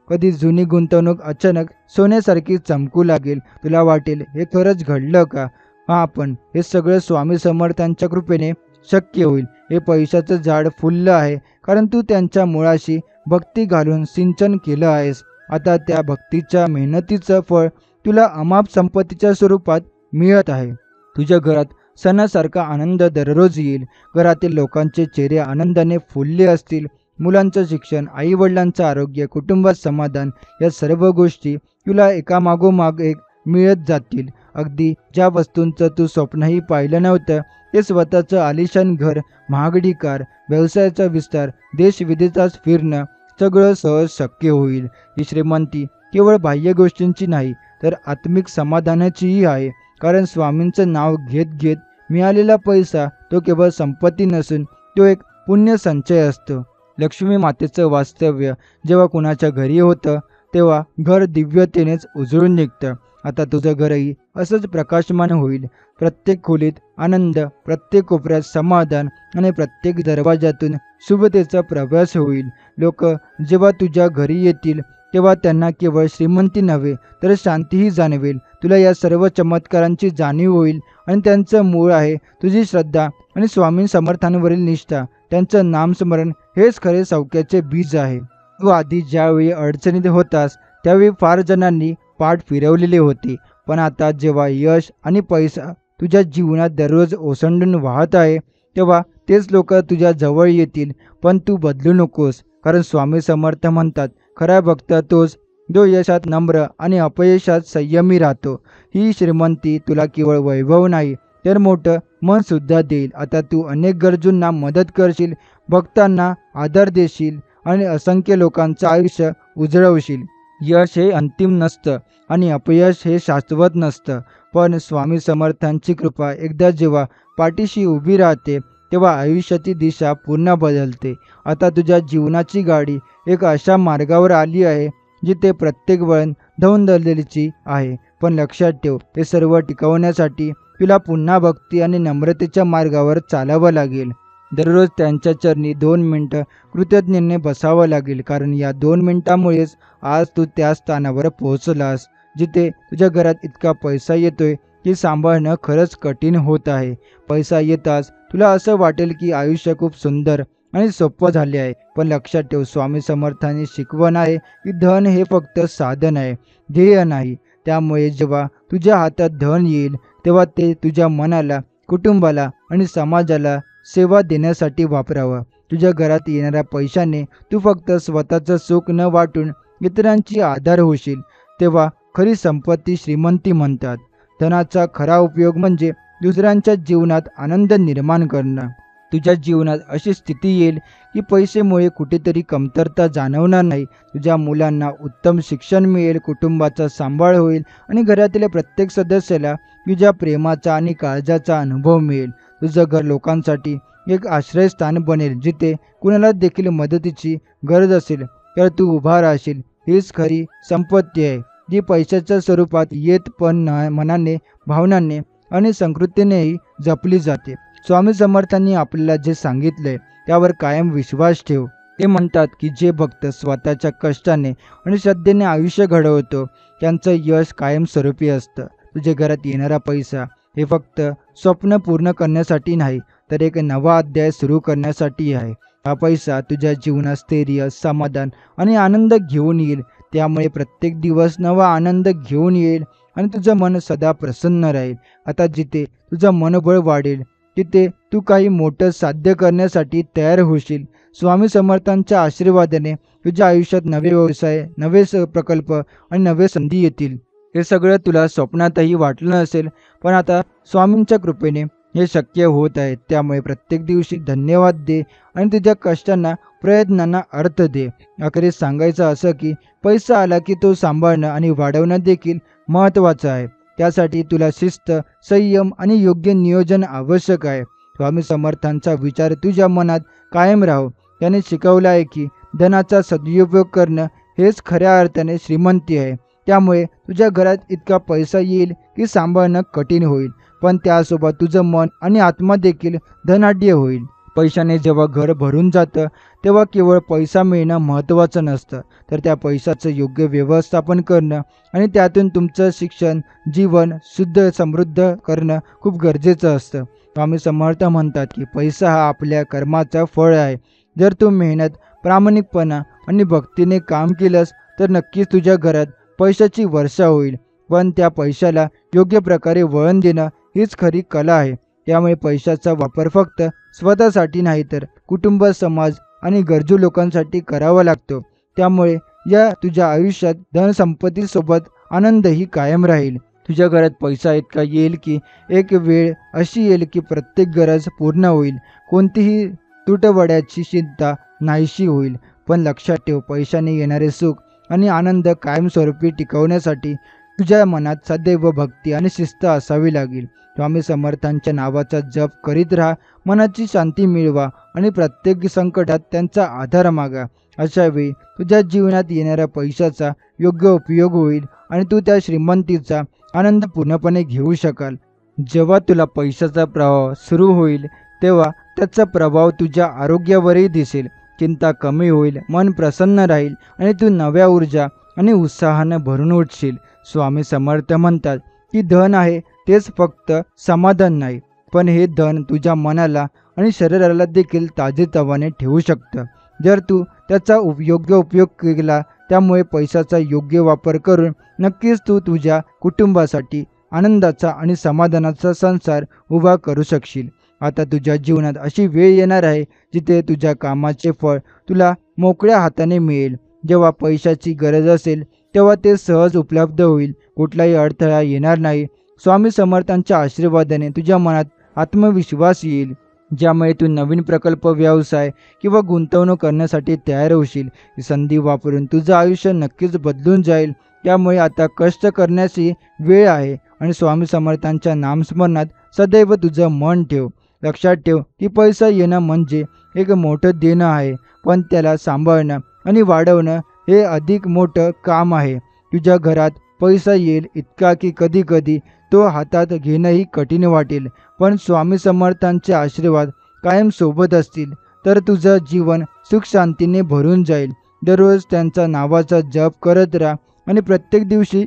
कधी जुनी गुंतवणूक अचानक सोन्यासारखी चमकू लागेल. तुला वाटेल, हे खरंच घडलं का? हा, पण हे सगळं स्वामी समर्थांच्या कृपेने शक्य होईल. हे पैशाचं झाड फुललं आहे कारण तू त्यांच्या मुळाशी भक्ती घालून सिंचन केलं आहेस. आता त्या भक्तीच्या मेहनतीचं फळ तुला अमाप संपत्तीच्या स्वरूपात मिळत आहे. तुझ्या घरात सणासारखा आनंद दररोज येईल. घरातील लोकांचे चेहरे आनंदाने फुलले असतील. मुलांचं शिक्षण, आईवडिलांचं आरोग्य, कुटुंबात समाधान, या सर्व गोष्टी तुला एकामागोमाग एक मिळत जातील. अगदी ज्या वस्तूंचं तू स्वप्नही पाहिलं नव्हतं, ते स्वतःचं आलिशान घर, महागडी कार, व्यवसायाचा विस्तार, देश विदेशात फिरणं, सगळं सहज शक्य होईल. ही श्रीमंती केवळ बाह्य गोष्टींची नाही तर आत्मिक समाधानाचीही आहे. कारण स्वामींचं नाव घेत घेत मिळालेला पैसा तो केवळ संपत्ती नसून तो एक पुण्य संचय असतो. लक्ष्मी मातेचं वास्तव्य जेव्हा कुणाच्या घरी होतं तेव्हा घर दिव्यतेनेच उजळून निघतं. आता तुझं घरही असंच प्रकाशमान होईल. प्रत्येक खोलीत आनंद, प्रत्येक कोपऱ्यात समाधान आणि प्रत्येक दरवाजातून शुभतेचा प्रवास होईल. लोक जेव्हा तुझ्या घरी येतील तेव्हा त्यांना केवळ श्रीमंती नव्हे तर शांतीही जाणवेल. तुला या सर्व चमत्कारांची जाणीव होईल आणि त्यांचं मूळ आहे तुझी श्रद्धा आणि स्वामी समर्थांवरील निष्ठा. त्यांचं नामस्मरण हेच खरे सौख्याचे बीज आहे. तू आधी ज्यावेळी अडचणीत होतास त्यावेळी फार जणांनी पाठ फिरवलेले होते, पण आता जेव्हा यश आणि पैसा तुझ्या जीवनात दररोज ओसंडून वाहत आहे, तेव्हा तेच लोक तुझ्या जवळ येतील. पण तू बदलू नकोस, कारण स्वामी समर्थ म्हणतात, खरा भक्त तोच जो यशात नम्र आणि अपयशात संयमी राहतो. ही श्रीमंती तुला केवळ वैभव नाही, तर मोठं मन सुद्धा देईल. आता तू अनेक गरजूंना मदत करशील, भक्तांना आदर देशील आणि असंख्य लोकांचं आयुष्य उजळवशील. यश हे अंतिम नसतं आणि अपयश हे शाश्वत नसतं, पण स्वामी समर्थांची कृपा एकदा जेव्हा पाठीशी उभी राहते, तेव्हा आयुष्याची दिशा पुन्हा बदलते. आता तुझ्या जीवनाची गाडी एक अशा मार्गावर आली आहे जिथे प्रत्येक वळण धवळलेलीची आहे. पण लक्षात ठेव, हे सर्व टिकवण्यासाठी तुला पुन्हा भक्ती आणि नम्रतेच्या मार्गावर चालावं लागेल. दररोज त्यांच्या चरणी 2 मिनिटं कृतज्ञतेने बसावं लागेल, कारण या 2 मिनिटांमुळेच आज तू त्या स्थानावर पोहोचलास जिथे तुझ्या घरात इतका पैसा येतोय की सांभाळणं खरंच कठीण होत आहे. पैसा येताच तुला असं वाटेल की आयुष्य खूप सुंदर आणि सोपं झाले आहे. पण लक्षात ठेव, स्वामी समर्थांनी शिकवण आहे की धन हे फक्त साधन आहे, ध्येय नाही. त्यामुळे जेव्हा तुझ्या हातात धन येईल, तेव्हा ते तुझ्या मनाला, कुटुंबाला आणि समाजाला सेवा देण्यासाठी वापरावं. तुझ्या घरात येणाऱ्या पैशाने तू फक्त स्वतःचं सुख न वाटून इतरांची आधार होशील. तेव्हा खरी संपत्ती श्रीमंती म्हणतात. धनाचा खरा उपयोग म्हणजे दुसऱ्यांच्या जीवनात आनंद निर्माण करणं. तुझ्या जीवनात अशी स्थिती येईल की पैसेमुळे कुठेतरी कमतरता जाणवणार नाही. तुझ्या मुलांना उत्तम शिक्षण मिळेल, कुटुंबाचा सांभाळ होईल आणि घरातील प्रत्येक सदस्याला तुझ्या प्रेमाचा आणि काळजाचा अनुभव मिळेल. तुझं घर लोकांसाठी एक आश्रयस्थान बनेल, जिथे कुणाला देखील मदतीची गरज असेल तर तू उभा राहशील. हीच खरी संपत्ती आहे, जी पैशाच्या स्वरूपात येत पण मनाने, भावनांनी आणि संस्कृतीनेही जपली जाते. स्वामी समर्थांनी आपल्याला जे सांगितलंय त्यावर कायम विश्वास ठेव. ते म्हणतात की जे भक्त स्वतःच्या कष्टाने आणि श्रद्धेने आयुष्य घडवतो, त्यांचं यश कायमस्वरूपी असतं. तुझ्या घरात येणारा पैसा हे फक्त स्वप्न पूर्ण करण्यासाठी नाही, तर एक नवा अध्याय सुरू करण्यासाठी आहे. हा पैसा तुझ्या जीवनात स्थैर्य, समाधान आणि आनंद घेऊन येईल. त्यामुळे प्रत्येक दिवस नवा आनंद घेऊन येईल आणि तुझं मन सदा प्रसन्न राहील. आता जिथे तुझं मनोबळ वाढेल, तिथे तू काही मोठं साध्य करण्यासाठी तयार होशील. स्वामी समर्थांच्या आशीर्वादाने तुझ्या आयुष्यात नवे व्यवसाय, नवे प्रकल्प आणि नवे संधी येतील. हे सगळं तुला स्वप्नातही वाटलं नसेल, पण आता स्वामींच्या कृपेने हे शक्य होत आहे. त्यामुळे प्रत्येक दिवशी धन्यवाद दे आणि तुझ्या कष्टांना, प्रयत्नांना अर्थ दे. अखेरीस सांगायचं असं की पैसा आला की तो सांभाळणं आणि वाढवणं देखील महत्त्वाचं आहे. त्यासाठी तुला शिस्त, संयम आणि योग्य नियोजन आवश्यक आहे. स्वामी समर्थांचा विचार तुझ्या मनात कायम राहो. त्याने शिकवलं आहे की धनाचा सदुपयोग करणं हेच खऱ्या अर्थाने श्रीमंती आहे. त्यामुळे तुझ्या घरात इतका पैसा येईल की सांभाळणं कठीण होईल, पण त्यासोबत तुझं मन आणि आत्मा देखील धनाढ्य होईल. पैशाने जेव्हा घर भरून जातं, तेव्हा केवळ पैसा मिळणं महत्त्वाचं नसतं, तर त्या पैशाचं योग्य व्यवस्थापन करणं आणि त्यातून तुमचं शिक्षण, जीवन शुद्ध समृद्ध करणं खूप गरजेचं असतं. स्वामी समर्थ म्हणतात की पैसा हा आपल्या कर्माचं फळ आहे. जर तू मेहनत, प्रामाणिकपणा आणि भक्तीने काम केलंस तर नक्कीच तुझ्या घरात पैशाची वर्षा होईल. पण त्या पैशाला योग्य प्रकारे वळण देणं हीच खरी कला आहे. त्यामुळे पैशाचा वापर फक्त स्वतःसाठी नाही, तर कुटुंब, समाज आणि गरजू लोकांसाठी करावा लागतो. त्यामुळे या तुझ्या आयुष्यात धनसंपत्तीसोबत आनंदही कायम राहील. तुझ्या घरात पैसा इतका येईल की एक वेळ अशी येईल की प्रत्येक गरज पूर्ण होईल. कोणतीही तुटवड्याची चिंता नाहीशी होईल. पण लक्षात ठेव, पैशाने येणारे सुख आणि आनंद कायमस्वरूपी टिकवण्यासाठी तुझ्या मनात सदैव भक्ती आणि शिस्त असावी लागेल. स्वामी समर्थांच्या नावाचा जप करीत राहा, मनाची शांती मिळवा आणि प्रत्येक संकटात त्यांचा आधार मागा. अशा वेळी तुझ्या जीवनात येणाऱ्या पैशाचा योग्य उपयोग होईल आणि तू त्या श्रीमंतीचा आनंद पूर्णपणे घेऊ शकाल. जेव्हा तुला पैशाचा प्रवाह सुरू होईल, तेव्हा त्याचा प्रभाव तुझ्या आरोग्यावरही दिसेल. चिंता कमी होईल, मन प्रसन्न राहील आणि तू नव्या ऊर्जा आणि उत्साहानं भरून उठशील. स्वामी समर्थ म्हणतात की धन आहे तेच फक्त समाधान नाही, पण हे धन तुझ्या मनाला आणि शरीराला देखील ताजेतवाने ठेवू शकतं. जर तू त्याचा योग्य उपयोग केला, त्यामुळे पैशाचा योग्य वापर करून नक्कीच तू तुझ्या कुटुंबासाठी आनंदाचा आणि समाधानाचा संसार उभा करू शकशील. आता तुझ्या जीवनात अशी वेळ येणार आहे जिथे तुझ्या कामाचे फळ तुला मोकळ्या हाताने मिळेल. जेव्हा पैशाची गरज असेल तेव्हा ते सहज उपलब्ध होईल. कुठलाही अडथळा येणार नाही. स्वामी समर्थांच्या आशीर्वादाने तुझ्या मनात आत्मविश्वास येईल, ज्यामुळे तू नवीन प्रकल्प, व्यवसाय किंवा गुंतवणूक करण्यासाठी तयार होशील. ही संधी वापरून तुझं आयुष्य नक्कीच बदलून जाईल. त्यामुळे आता कष्ट करण्याची वेळ आहे आणि स्वामी समर्थांच्या नामस्मरणात सदैव तुझं मन ठेव. लक्षात ठेव की पैसा येणं म्हणजे एक मोठं देणं आहे, पण त्याला सांभाळणं आणि वाढवणं हे अधिक मोठं काम आहे. तुझ्या घरात पैसा येईल इतका की कधी कधी तो हातात घेणंही कठीण वाटेल, पण स्वामी समर्थांचे आशीर्वाद कायम सोबत असतील तर तुझं जीवन सुख शांतीने भरून जाईल. दररोज त्यांच्या नावाचा जप करत राहा आणि प्रत्येक दिवशी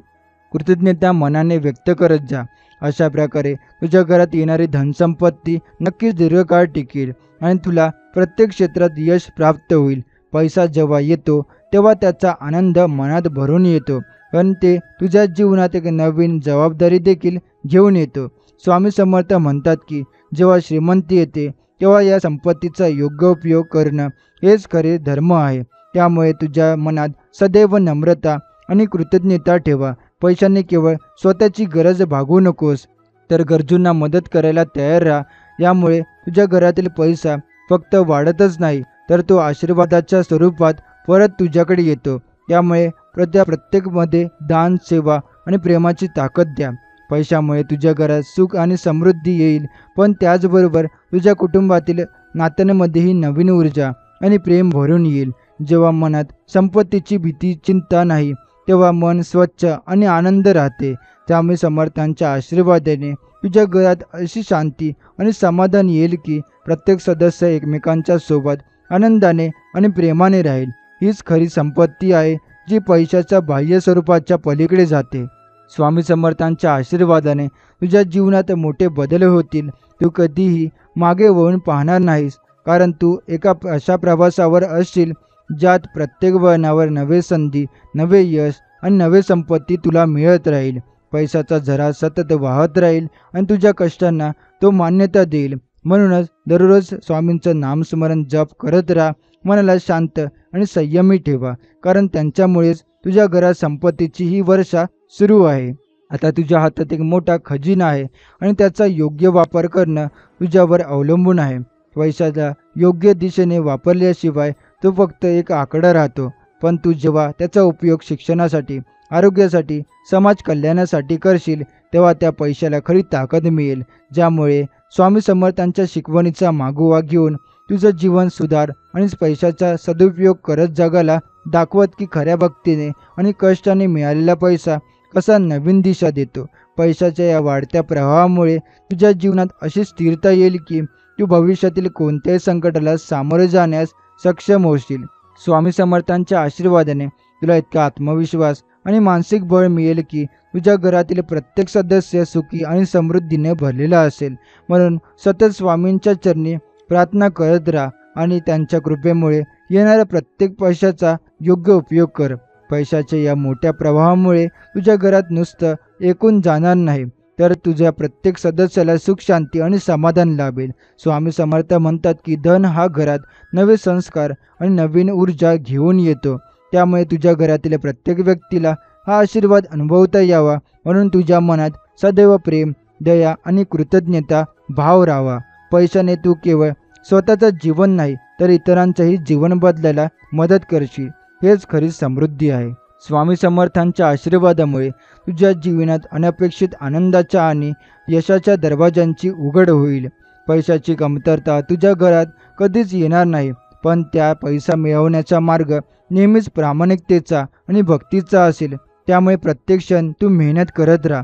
कृतज्ञता मनाने व्यक्त करत जा. अशा प्रकारे तुझ्या घरात येणारी धनसंपत्ती नक्कीच दीर्घकाळ टिकेल आणि तुला प्रत्येक क्षेत्रात यश प्राप्त होईल. पैसा जेव्हा येतो तेव्हा त्याचा आनंद मनात भरून येतो, पण ते तुझ्या जीवनात एक नवीन जबाबदारी देखील घेऊन येतो. स्वामी समर्थ म्हणतात की जेव्हा श्रीमंती येते तेव्हा या संपत्तीचा योग्य उपयोग करणं हेच खरे धर्म आहे. त्यामुळे तुझ्या मनात सदैव नम्रता आणि कृतज्ञता ठेवा. पैशाने केवळ स्वतःची गरज भागवू नकोस, तर गरजूंना मदत करायला तयार राहा. यामुळे तुझ्या घरातील पैसा फक्त वाढतच नाही, तर तो आशीर्वादाच्या स्वरूपात परत तुझ्याकडे येतो. त्यामुळे प्रत्येकमध्ये दान, सेवा आणि प्रेमाची ताकद द्या. पैशामुळे तुझ्या घरात सुख आणि समृद्धी येईल, पण त्याचबरोबर तुझ्या कुटुंबातील नात्यांमध्येही नवीन ऊर्जा आणि प्रेम भरून येईल. जेव्हा मनात संपत्तीची भीती, चिंता नाही, तेव्हा मन स्वच्छ आणि आनंद राहते. त्यामुळे समर्थांच्या आशीर्वादाने तुझ्या घरात अशी शांती आणि समाधान येईल की प्रत्येक सदस्य एकमेकांच्या सोबत आनंदाने आणि प्रेमाने राहील. हीच खरी संपत्ती आहे जी पैशाच्या बाह्य स्वरूपाच्या पलीकडे जाते. स्वामी समर्थांच्या आशीर्वादाने तुझ्या जीवनात मोठे बदल होतील. तू कधीही मागे वळून पाहणार नाहीस, कारण तू एका अशा प्रवासावर असशील ज्यात प्रत्येक वळणावर नवे संधी, नवे यश आणि नवे संपत्ती तुला मिळत राहील. पैशाचा झरा सतत वाहत राहील आणि तुझ्या कष्टांना तो मान्यता देईल. म्हणूनच दररोज स्वामींचं नामस्मरण जप करत राहा. मनाला शांत आणि संयमी ठेवा, कारण त्यांच्यामुळेच तुझ्या घरात संपत्तीची ही वर्षा सुरू आहे. आता तुझ्या हातात एक मोठा खजिना आहे आणि त्याचा योग्य वापर करणं तुझ्यावर अवलंबून आहे. पैशाला योग्य दिशेने वापरल्याशिवाय तो फक्त एक आकडा राहतो, पण तू जेव्हा त्याचा उपयोग शिक्षणासाठी, आरोग्यासाठी, समाज कल्याणासाठी करशील तेव्हा त्या पैशाला खरी ताकद मिळेल. ज्यामुळे स्वामी समर्थांच्या शिकवणीचा मागोवा घेऊन तुझं जीवन सुधार आणि पैशाचा सदुपयोग करत जगाला दाखवत की खऱ्या भक्तीने आणि कष्टाने मिळालेला पैसा कसा नवीन दिशा देतो. पैशाच्या या वाढत्या प्रवाहामुळे तुझ्या जीवनात अशी स्थिरता येईल की तू भविष्यातील कोणत्याही संकटाला सामोरे जाण्यास सक्षम होशील. स्वामी समर्थांच्या आशीर्वादाने तुला इतका आत्मविश्वास आणि मानसिक बळ मिळेल की तुझ्या घरातील प्रत्येक सदस्य सुखी आणि समृद्धीने भरलेला असेल. म्हणून सतत स्वामींच्या चरणी प्रार्थना करत राहा आणि त्यांच्या कृपेमुळे येणाऱ्या प्रत्येक पैशाचा योग्य उपयोग कर. पैशाच्या या मोठ्या प्रवाहामुळे तुझ्या घरात नुसतं एकूण जाणार नाही, तर तुझ्या प्रत्येक सदस्याला सुख, शांती आणि समाधान लाभेल. स्वामी समर्थ म्हणतात की धन हा घरात नवे संस्कार आणि नवीन ऊर्जा घेऊन येतो. त्यामुळे तुझ्या घरातील प्रत्येक व्यक्तीला हा आशीर्वाद अनुभवता यावा, म्हणून तुझ्या मनात सदैव प्रेम, दया आणि कृतज्ञता भाव राहावा. पैशाने तू केवळ स्वतःचं जीवन नाही तर इतरांचंही जीवन बदलायला मदत करशील. हेच खरी समृद्धी आहे. स्वामी समर्थांच्या आशीर्वादामुळे तुझ्या जीवनात अनपेक्षित आनंदाच्या आणि यशाच्या दरवाजांची उघड होईल. पैशाची कमतरता तुझ्या घरात कधीच येणार नाही, पण त्या पैसा मिळवण्याचा मार्ग नेहमीच प्रामाणिकतेचा आणि भक्तीचा असेल. त्यामुळे प्रत्येक क्षण तू मेहनत करत राहा,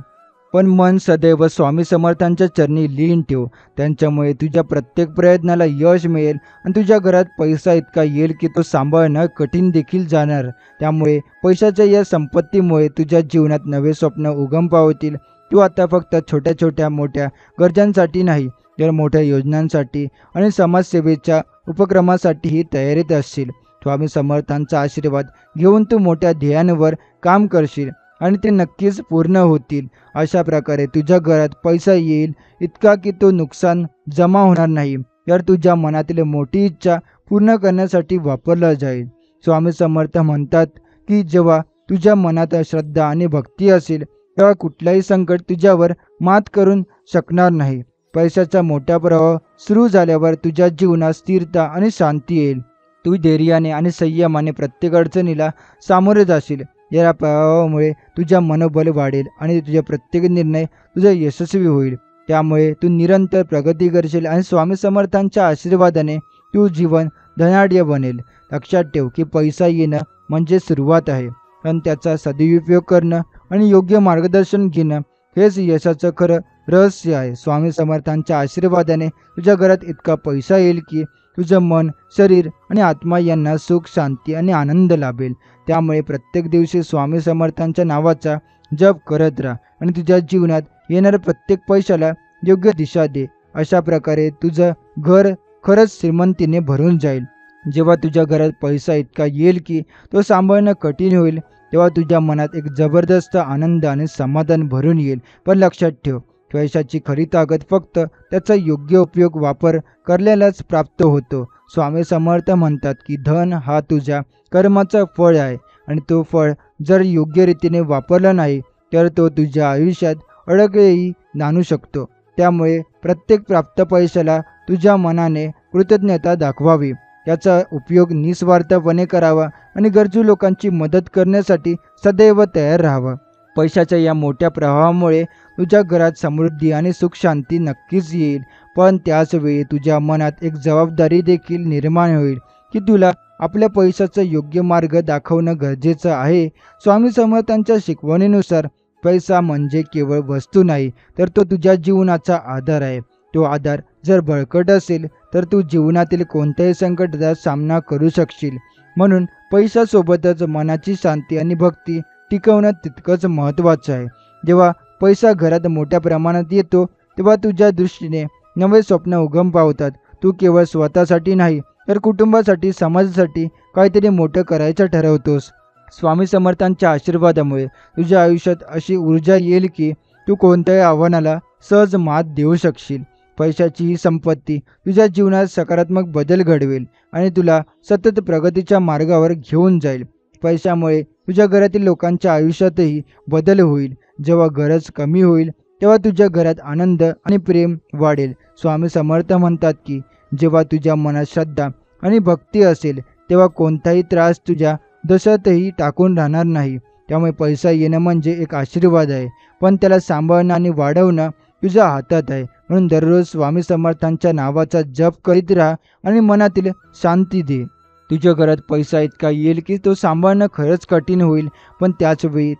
पण मन सदैव स्वामी समर्थांच्या चरणी लीन ठेव. त्यांच्यामुळे तुझ्या प्रत्येक प्रयत्नाला यश मिळेल आणि तुझ्या घरात पैसा इतका येईल की तो सांभाळणं कठीण देखील जाणार. त्यामुळे पैशाच्या या संपत्तीमुळे तुझ्या जीवनात नवे स्वप्न उगम पावतील. तू आता फक्त छोट्या छोट्या मोठ्या गरजांसाठी नाही, तर मोठ्या योजनांसाठी आणि समाजसेवेच्या उपक्रमासाठीही तयारीत असशील. स्वामी समर्थांचा आशीर्वाद घेऊन तू मोठ्या ध्येयांवर काम करशील आणि ते नक्कीच पूर्ण होतील. अशा प्रकारे तुझ्या घरात पैसा येईल इतका की तो नुकसान जमा होणार नाही, तर तुझ्या मनातील मोठी इच्छा पूर्ण करण्यासाठी वापरला जाईल. स्वामी समर्थ म्हणतात की जेव्हा तुझ्या मनात श्रद्धा आणि भक्ती असेल तेव्हा कुठलाही संकट तुझ्यावर मात करून शकणार नाही. पैशाचा मोठा प्रवाह सुरू झाल्यावर तुझ्या जीवनात स्थिरता आणि शांती येईल. तू धैर्याने आणि संयमाने प्रत्येक अडचणीला सामोरे जाशील. या प्रभावामुळे तुझा मनोबल वाढेल आणि तुझे प्रत्येक निर्णय तुझा यशस्वी होईल. त्यामुळे तू निरंतर प्रगती करशील आणि स्वामी समर्थांच्या आशीर्वादाने तू जीवन धनाढ्य बनेल. लक्षात ठेव की पैसा येणं म्हणजे सुरुवात आहे, पण त्याचा सदुपयोग करणं आणि योग्य मार्गदर्शन घेणं हेच यशाचं खरं रहस्य आहे. स्वामी समर्थांच्या आशीर्वादाने तुझ्या घरात इतका पैसा येईल की तुझं मन, शरीर आणि आत्मा यांना सुख, शांती आणि आनंद लाभेल. त्यामुळे प्रत्येक दिवशी स्वामी समर्थांच्या नावाचा जप करत राहा आणि तुझ्या जीवनात येणाऱ्या प्रत्येक पैशाला योग्य दिशा दे. अशा प्रकारे तुझं घर खरंच श्रीमंतीने भरून जाईल. जेव्हा तुझ्या घरात पैसा इतका येईल की तो सांभाळणं कठीण होईल, तेव्हा तुझ्या मनात एक जबरदस्त आनंद आणि समाधान भरून येईल. पण लक्षात ठेव, पैशाची खरी ताकद फक्त त्याचा योग्य उपयोग वापर करल्यालाच प्राप्त होतो. स्वामी समर्थ म्हणतात की धन हा तुझ्या कर्माचं फळ आहे आणि तो फळ जर योग्य रीतीने वापरला नाही तर तो तुझ्या आयुष्यात अडकळेही आणू शकतो. त्यामुळे प्रत्येक प्राप्त पैशाला तुझ्या मनाने कृतज्ञता दाखवावी, याचा उपयोग निस्वार्थपणे करावा आणि गरजू लोकांची मदत करण्यासाठी सदैव तयार राहावं. पैशाच्या या मोठ्या प्रवाहामुळे तुझ्या घरात समृद्धी आणि सुख शांती नक्कीच येईल, पण त्याच वेळी तुझ्या मनात एक जबाबदारी देखील निर्माण होईल की तुला आपल्या पैशाचा योग्य मार्ग दाखवणं गरजेचं आहे. स्वामी समर्थांच्या शिकवणीनुसार पैसा म्हणजे केवळ वस्तू नाही, तर तो तुझ्या जीवनाचा आधार आहे. तो आधार जर बळकट असेल तर तू जीवनातील कोणत्याही संकटाचा सामना करू शकशील. म्हणून पैशासोबतच मनाची शांती आणि भक्ती टिकवणं तितकंच महत्त्वाचं आहे. जेव्हा पैसा घरात मोठ्या प्रमाणात येतो तेव्हा तुझ्या दृष्टीने नवे स्वप्न उगम पावतात. तू केवळ स्वतःसाठी नाही तर कुटुंबासाठी, समाजासाठी काहीतरी मोठं करायचं ठरवतोस. स्वामी समर्थांच्या आशीर्वादामुळे तुझ्या आयुष्यात अशी ऊर्जा येईल की तू कोणत्याही आव्हानाला सहज मात देऊ शकशील. पैशाची ही संपत्ती तुझ्या जीवनात सकारात्मक बदल घडवेल आणि तुला सतत प्रगतीच्या मार्गावर घेऊन जाईल. पैशामुळे तुझ्या घरातील लोकांच्या आयुष्यातही बदल होईल. जेव्हा गरज कमी होईल तेव्हा तुझ्या घरात आनंद आणि प्रेम वाढेल. स्वामी समर्थ म्हणतात की जेव्हा तुझ्या मनात श्रद्धा आणि भक्ती असेल तेव्हा कोणताही त्रास तुझ्या दशेतही टाकून राहणार नाही. त्यामुळे पैसा येणं म्हणजे एक आशीर्वाद आहे, पण त्याला सांभाळणं आणि वाढवणं तुझ्या हातात आहे. म्हणून दररोज स्वामी समर्थांच्या नावाचा जप करीत राहा आणि मनातील शांती दे. तुझ्या घरात पैसा इतका येईल की तो सांभाळणं खरंच कठीण होईल, पण त्याचवेळी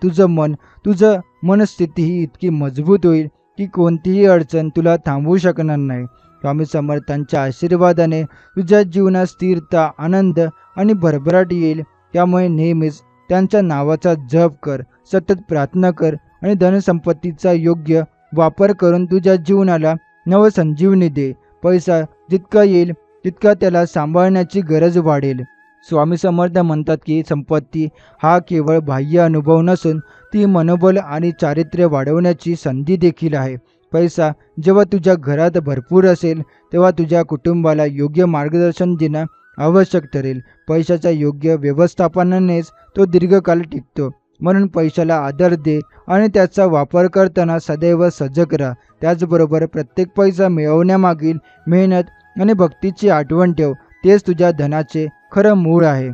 तुझं मनस्थितीही इतकी मजबूत होईल की कोणतीही अडचण तुला थांबवू शकणार नाही. स्वामी समर्थांच्या आशीर्वादाने तुझ्या जीवनात स्थिरता, आनंद आणि भरभराट येईल. त्यामुळे नेहमीच त्यांच्या नावाचा जप कर, सतत प्रार्थना कर आणि धनसंपत्तीचा योग्य वापर करून तुझ्या जीवनाला नवसंजीवनी दे. पैसा जितका येईल तितका त्याला सांभाळण्याची गरज वाढेल. स्वामी समर्थ म्हणतात की संपत्ती हा केवळ बाह्य अनुभव नसून ती मनोबल आणि चारित्र्य वाढवण्याची संधी देखील आहे. पैसा जेव्हा तुझ्या घरात भरपूर असेल तेव्हा तुझ्या कुटुंबाला योग्य मार्गदर्शन देणं आवश्यक ठरेल. पैशाच्या योग्य व्यवस्थापनानेच तो दीर्घकाळ टिकतो. म्हणून पैशाला आदर दे आणि त्याचा वापर करताना सदैव सजग राहा. त्याचबरोबर प्रत्येक पैसा मिळवण्यामागील मेहनत आणि भक्तीची आठवण ठेव. तेच तुझ्या धनाचे खरं मूळ आहे.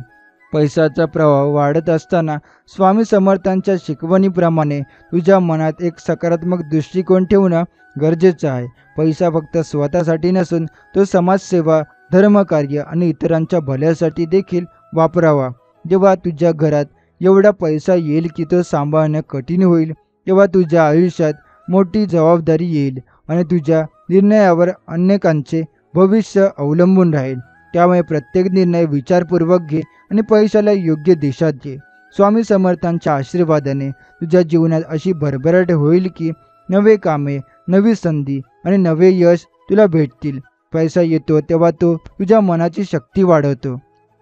पैशाचा प्रवाह वाढत असताना स्वामी समर्थांच्या शिकवणीप्रमाणे तुझ्या मनात एक सकारात्मक दृष्टिकोन ठेवणं गरजेचं आहे. पैसा फक्त स्वतःसाठी नसून तो समाजसेवा, धर्मकार्य आणि इतरांच्या भल्यासाठी देखील वापरावा. जेव्हा तुझ्या घरात एवढा पैसा येईल की तो सांभाळणं कठीण होईल तेव्हा तुझ्या आयुष्यात मोठी जबाबदारी येईल आणि तुझ्या निर्णयावर अनेकांचे भविष्य अवलंबून राहील. त्यामुळे प्रत्येक निर्णय विचारपूर्वक घे आणि पैशाला योग्य दिशा दे. स्वामी समर्थांच्या आशीर्वादाने तुझ्या जीवनात अशी भरभराट होईल की नवे कामे, नवी संधी आणि नवे यश तुला भेटतील. पैसा येतो तेव्हा तो तुझ्या मनाची शक्ती वाढवतो.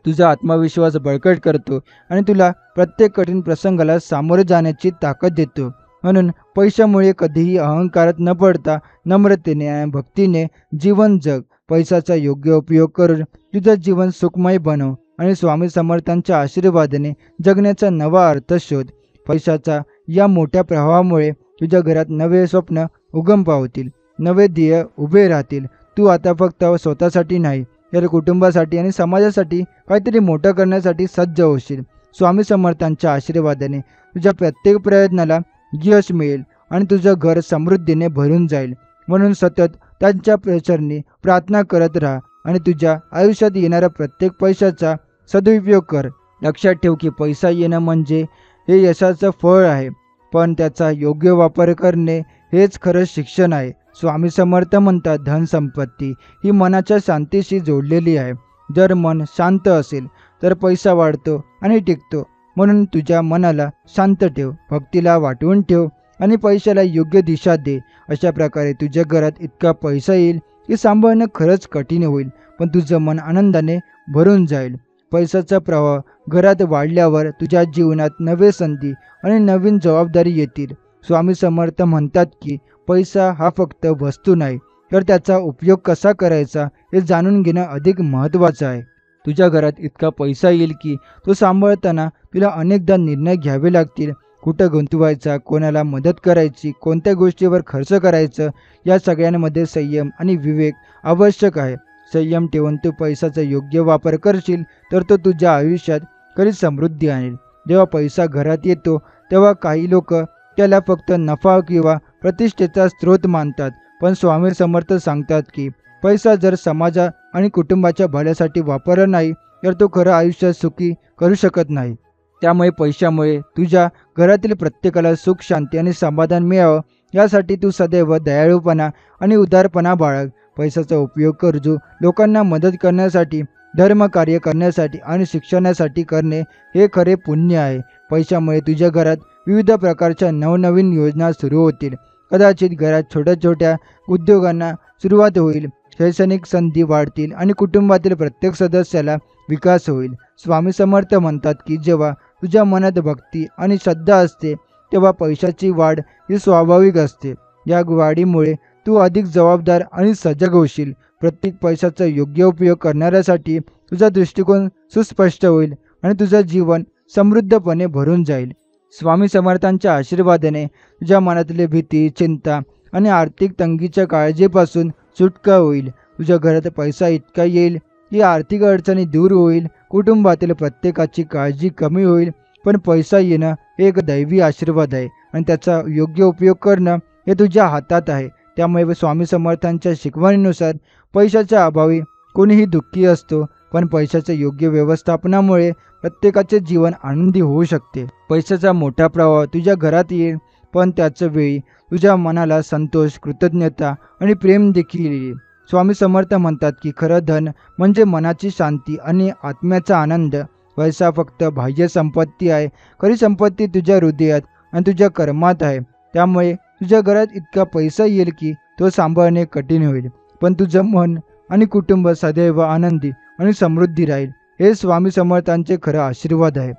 तुझा आत्मविश्वास बळकट करतो आणि तुला प्रत्येक कठीण प्रसंगाला सामोरे जाण्याची ताकद देतो. म्हणून पैशामुळे कधीही अहंकारात न पडता नम्रतेने आणि भक्तीने जीवन जग. पैशाचा योग्य उपयोग करून तुझं जीवन सुखमय बनव आणि स्वामी समर्थांच्या आशीर्वादाने जगण्याचा नवा अर्थ शोध. पैशाचा या मोठ्या प्रवाहामुळे तुझ्या घरात नवे स्वप्न उगम पावतील, नवे ध्येय उभे राहतील. तू आता फक्त स्वतःसाठी नाही तर कुटुंबासाठी आणि समाजासाठी काहीतरी मोठं करण्यासाठी सज्ज होशील. स्वामी समर्थांच्या आशीर्वादाने तुझ्या प्रत्येक प्रयत्नाला यश मिळेल आणि तुझं घर समृद्धीने भरून जाईल. म्हणून सतत त्यांच्या चरणी प्रार्थना करत राहा आणि तुझ्या आयुष्यात येणाऱ्या प्रत्येक पैशाचा सदुपयोग कर. लक्षात ठेव की पैसा येणं म्हणजे हे यशाचं फळ आहे, पण त्याचा योग्य वापर करणे हेच खरं शिक्षण आहे. स्वामी समर्थ म्हणतात, धन संपत्ती ही मनाच्या शांतीशी जोडलेली आहे. जर मन शांत असेल तर पैसा वाढतो आणि टिकतो. म्हणून तुझ्या मनाला शांत ठेव, भक्तीला वाटवून ठेव आणि पैशाला योग्य दिशा दे. अशा प्रकारे तुझ्या घरात इतका पैसा येईल की सांभाळणं खरंच कठीण होईल, पण तुझं मन आनंदाने भरून जाईल. पैशाचा प्रवाह घरात वाढल्यावर तुझ्या जीवनात नवे संधी आणि नवीन जबाबदारी येतील. स्वामी समर्थ म्हणतात की पैसा हा फक्त वस्तू नाही, तर त्याचा उपयोग कसा करायचा हे जाणून घेणं अधिक महत्त्वाचं आहे. तुझ्या घरात इतका पैसा येईल की तो सांभाळताना तुला अनेकदा निर्णय घ्यावे लागतील. कुठं गुंतवायचा, कोणाला मदत करायची, कोणत्या गोष्टीवर खर्च करायचं, या सगळ्यांमध्ये संयम आणि विवेक आवश्यक आहे. संयम ठेवून तू पैशाचा योग्य वापर करशील तर तो तुझ्या आयुष्यात खरीच समृद्धी आणेल. जेव्हा पैसा घरात येतो तेव्हा काही लोक त्याला फक्त नफा किंवा प्रतिष्ठेचा स्रोत मानतात, पण स्वामी समर्थ सांगतात की पैसा जर समाजा आणि कुटुंबाच्या भल्यासाठी वापरला नाही तर तो खरं आयुष्य सुखी करू शकत नाही. त्यामुळे पैशामुळे तुझ्या घरातील प्रत्येकाला सुख, शांती आणि समाधान मिळावं यासाठी तू सदैव दयाळूपणा आणि उदारपणा बाळग. पैशाचा उपयोग गरजू लोकांना मदत करण्यासाठी, धर्मकार्य करण्यासाठी आणि शिक्षणासाठी करणे हे खरे पुण्य आहे. पैशामुळे तुझ्या घरात विविध प्रकारच्या नवनवीन योजना सुरू होतील. कदाचित घरात छोट्या छोट्या उद्योगांना सुरुवात होईल, शैक्षणिक संधी वाढतील आणि कुटुंबातील प्रत्येक सदस्याला विकास होईल. स्वामी समर्थ म्हणतात की जेव्हा तुझ्या मनात भक्ती आणि श्रद्धा असते तेव्हा पैशाची वाढ ही स्वाभाविक असते. या वाढीमुळे तू अधिक जबाबदार आणि सजग होशील. प्रत्येक पैशाचा योग्य उपयोग करणाऱ्यासाठी तुझा दृष्टिकोन सुस्पष्ट होईल आणि तुझं जीवन समृद्धपणे भरून जाईल. स्वामी समर्थांच्या आशीर्वादाने तुझ्या मनातली भीती, चिंता आणि आर्थिक तंगीच्या काळजीपासून सुटका होईल. तुझ्या घरात पैसा इतका येईल की आर्थिक अडचणी दूर होईल, कुटुंबातील प्रत्येकाची काळजी कमी होईल. पण पैसा येणं हे एक दैवी आशीर्वाद आहे आणि त्याचा योग्य उपयोग करणं हे तुझ्या हातात आहे. त्यामुळे स्वामी समर्थांच्या शिकवणीनुसार पैशाच्या अभावी कोणीही दुःखी असतो, पण पैशाच्या योग्य व्यवस्थापनामुळे प्रत्येकाचे जीवन आनंदी होऊ शकते. पैशाचा मोठा प्रवाह तुझ्या घरात येईल, पण त्याच वेळी तुझ्या मनाला संतोष, कृतज्ञता आणि प्रेम देखील येईल. स्वामी समर्थ म्हणतात की खरं धन म्हणजे मनाची शांती आणि आत्म्याचा आनंद. पैसा फक्त बाह्य संपत्ती आहे, खरी संपत्ती तुझ्या हृदयात आणि तुझ्या कर्मात आहे. त्यामुळे तुझ्या घरात इतका पैसा येईल की तो सांभाळणे कठीण होईल, पण तुझं मन आणि कुटुंब सदैव आनंदी आणि समृद्धी राहील. हे स्वामी समर्थांचे खरं आशीर्वाद आहे.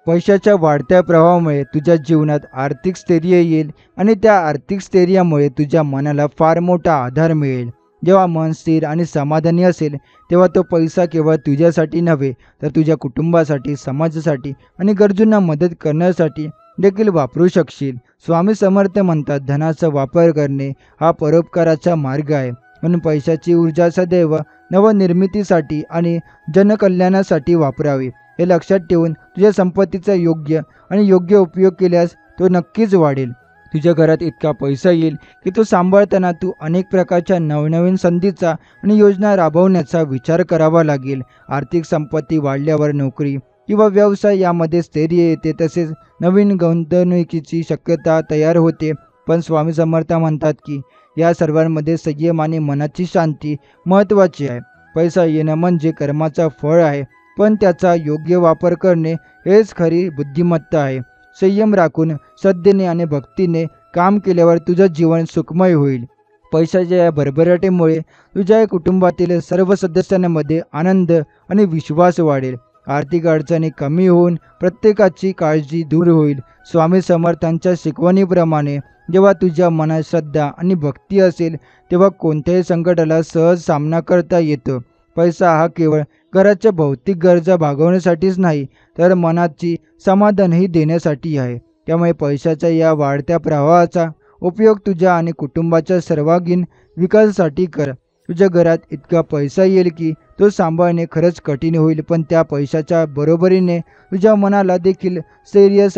पैशाच्या वाढत्या प्रवाहामुळे तुझ्या जीवनात आर्थिक स्थैर्य येईल आणि त्या आर्थिक स्थैर्यामुळे तुझ्या मनाला फार मोठा आधार मिळेल. जेव्हा मन स्थिर आणि समाधानी असेल तेव्हा तो पैसा केवळ तुझ्यासाठी नव्हे तर तुझ्या कुटुंबासाठी, समाजासाठी आणि गरजूंना मदत करण्यासाठी देखील वापरू शकशील. स्वामी समर्थ म्हणतात, धनाचा वापर करणे हा परोपकाराचा मार्ग आहे. म्हणून पैशाची ऊर्जा सदैव नवनिर्मितीसाठी आणि जनकल्याणासाठी वापरावी. हे लक्षात ठेवून तुझ्या संपत्तीचा योग्य उपयोग केल्यास तो नक्कीच वाढेल. तुझ्या घरात इतका पैसा येईल की तो सांभाळताना तू अनेक प्रकारच्या नवनवीन संधीचा आणि योजना राबवण्याचा विचार करावा लागेल. आर्थिक संपत्ती वाढल्यावर नोकरी किंवा व्यवसाय यामध्ये स्थैर्य येते, तसेच नवीन गुंतवणुकीची शक्यता तयार होते. पण स्वामी समर्थ म्हणतात की या सर्वांमध्ये संयम आणि मनाची शांती महत्त्वाची आहे. पैसा येणं म्हणजे कर्माचा फळ आहे, पण त्याचा योग्य वापर करणे हेच खरी बुद्धिमत्ता आहे. संयम राखून श्रद्धेने आणि भक्तीने काम केल्यावर तुझं जीवन सुखमय होईल. पैशाच्या या भरभराटीमुळे तुझ्या कुटुंबातील सर्व सदस्यांमध्ये आनंद आणि विश्वास वाढेल आर्थिक अडचणी कमी होऊन प्रत्येकाची काळजी दूर होईल. स्वामी समर्थांच्या शिकवणीप्रमाणे जेव्हा तुझ्या मनात श्रद्धा आणि भक्ती असेल तेव्हा कोणत्याही संकटाला सहज सामना करता येतो. पैसा हा केवळ घराच्या भौतिक गरजा भागवण्यासाठीच नाही, तर मनाची समाधानही देण्यासाठी आहे. त्यामुळे पैशाच्या या वाढत्या प्रवाहाचा उपयोग तुझ्या आणि कुटुंबाच्या सर्वांगीण विकासासाठी कर. तुझ्या घरात इतका पैसा येईल की तो सांभाळणे खरंच कठीण होईल, पण त्या पैशाच्या बरोबरीने तुझ्या मनाला देखील स्थैर्य,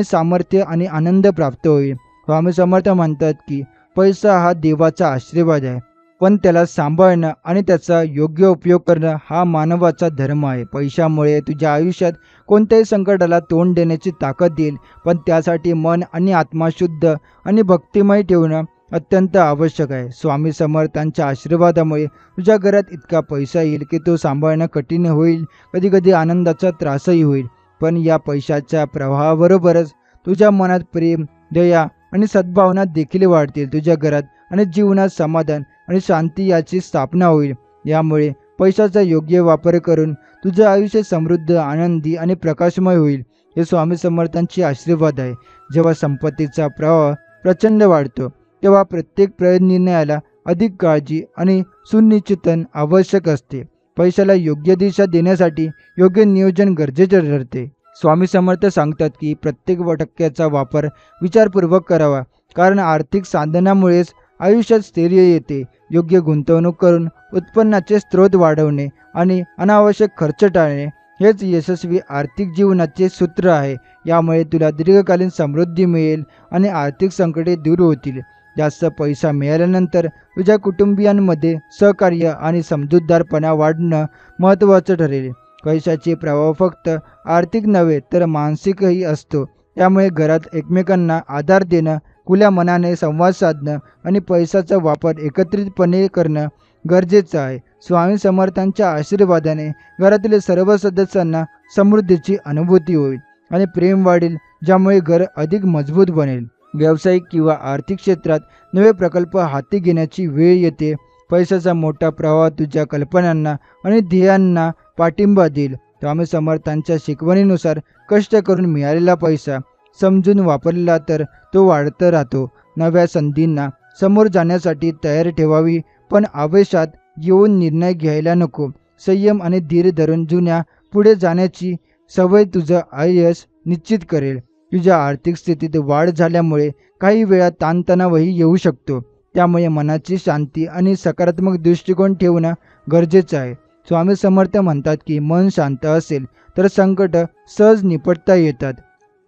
सामर्थ्य आणि आनंद प्राप्त होईल. स्वामी समर्थ म्हणतात की पैसा हा देवाचा आशीर्वाद आहे, पण त्याला सांभाळणं आणि त्याचा योग्य उपयोग करणं हा मानवाचा धर्म आहे. पैशामुळे तुझ्या आयुष्यात कोणत्याही संकटाला तोंड देण्याची ताकद येईल, पण त्यासाठी मन आणि आत्मा शुद्ध आणि भक्तिमय ठेवणं अत्यंत आवश्यक आहे. स्वामी समर्थांच्या आशीर्वादामुळे तुझ्या घरात इतका पैसा येईल की तो सांभाळणं कठीण होईल, कधीकधी आनंदाचा त्रासही होईल. पण या पैशाच्या प्रवाहाबरोबरच तुझ्या मनात प्रेम, दया आणि सद्भावना देखील वाढतील. तुझ्या घरात आणि जीवनात समाधान आणि शांती याची स्थापना होईल. यामुळे पैशाचा योग्य वापर करून तुझं आयुष्य समृद्ध, आनंदी आणि प्रकाशमय होईल. हे स्वामी समर्थांचे आशीर्वाद आहे. जेव्हा संपत्तीचा प्रवाह प्रचंड वाढतो तेव्हा प्रत्येक निर्णयाला अधिक काळजी आणि सुनिश्चितन आवश्यक असते. पैशाला योग्य दिशा देण्यासाठी योग्य नियोजन गरजेचे ठरते. स्वामी समर्थ सांगतात की प्रत्येक टक्क्याचा वापर विचारपूर्वक करावा, कारण आर्थिक साधनामुळेच आयुष्यात स्थैर्य येते. योग्य गुंतवणूक करून उत्पन्नाचे स्रोत वाढवणे आणि अनावश्यक खर्च टाळणे हेच यशस्वी आर्थिक जीवनाचे सूत्र आहे. यामुळे तुला दीर्घकालीन समृद्धी मिळेल आणि आर्थिक संकटे दूर होतील. जास्त पैसा मिळाल्यानंतर तुझ्या कुटुंबियांमध्ये सहकार्य आणि समजूतदारपणा वाढणं महत्त्वाचं ठरेल. पैशाचे प्रभाव फक्त आर्थिक नव्हे तर मानसिकही असतो. त्यामुळे घरात एकमेकांना आधार देणं, खुल्या मनाने संवाद साधणं आणि पैशाचा वापर एकत्रितपणे करणं गरजेचं आहे. स्वामी समर्थांच्या आशीर्वादाने घरातील सर्व सदस्यांना समृद्धीची अनुभूती होईल आणि प्रेम वाढेल, ज्यामुळे घर अधिक मजबूत बनेल. व्यावसायिक किंवा आर्थिक क्षेत्रात नवे प्रकल्प हाती घेण्याची वेळ येते. पैशाचा मोठा प्रवाह तुझ्या कल्पनांना आणि ध्येयांना पाठिंबा देईल. स्वामी समर्थांच्या शिकवणीनुसार कष्ट करून मिळालेला पैसा समजून वापरला तर तो वाढत राहतो. नव्या संधींना समोर जाण्यासाठी तयार ठेवावी, पण आवेशात येऊन निर्णय घ्यायला नको. संयम आणि धीर धरून जुन्या पुढे जाण्याची सवय तुझं आयुष्य निश्चित करेल. तुझ्या आर्थिक स्थितीत वाढ झाल्यामुळे काही वेळा ताणतणावही येऊ शकतो. त्यामुळे मनाची शांती आणि सकारात्मक दृष्टिकोन ठेवणं गरजेचं आहे. स्वामी समर्थ म्हणतात की मन शांत असेल तर संकट सहज निपटता येतात.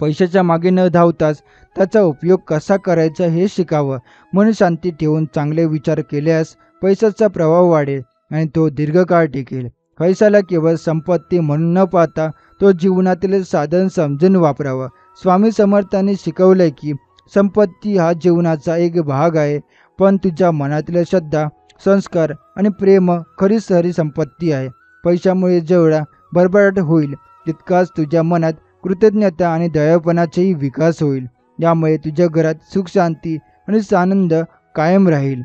पैशाच्या मागे न धावताच त्याचा उपयोग कसा करायचा हे शिकावं. मन शांती ठेवून चांगले विचार केल्यास पैशाचा प्रभाव वाढेल आणि तो दीर्घकाळ टिकेल. पैशाला केवळ संपत्ती म्हणून न पाहता तो जीवनातील साधन समजून वापरावं. स्वामी समर्थांनी शिकवलंय की संपत्ती हा जीवनाचा एक भाग आहे, पण तुझ्या मनातील श्रद्धा, संस्कार आणि प्रेम खरी संपत्ती आहे. पैशामुळे जेवढा भरभराट होईल तितकाच तुझ्या मनात कृतज्ञता आणि दयापणाचाही विकास होईल. यामुळे तुझ्या घरात सुख, शांती आणि आनंद कायम राहील.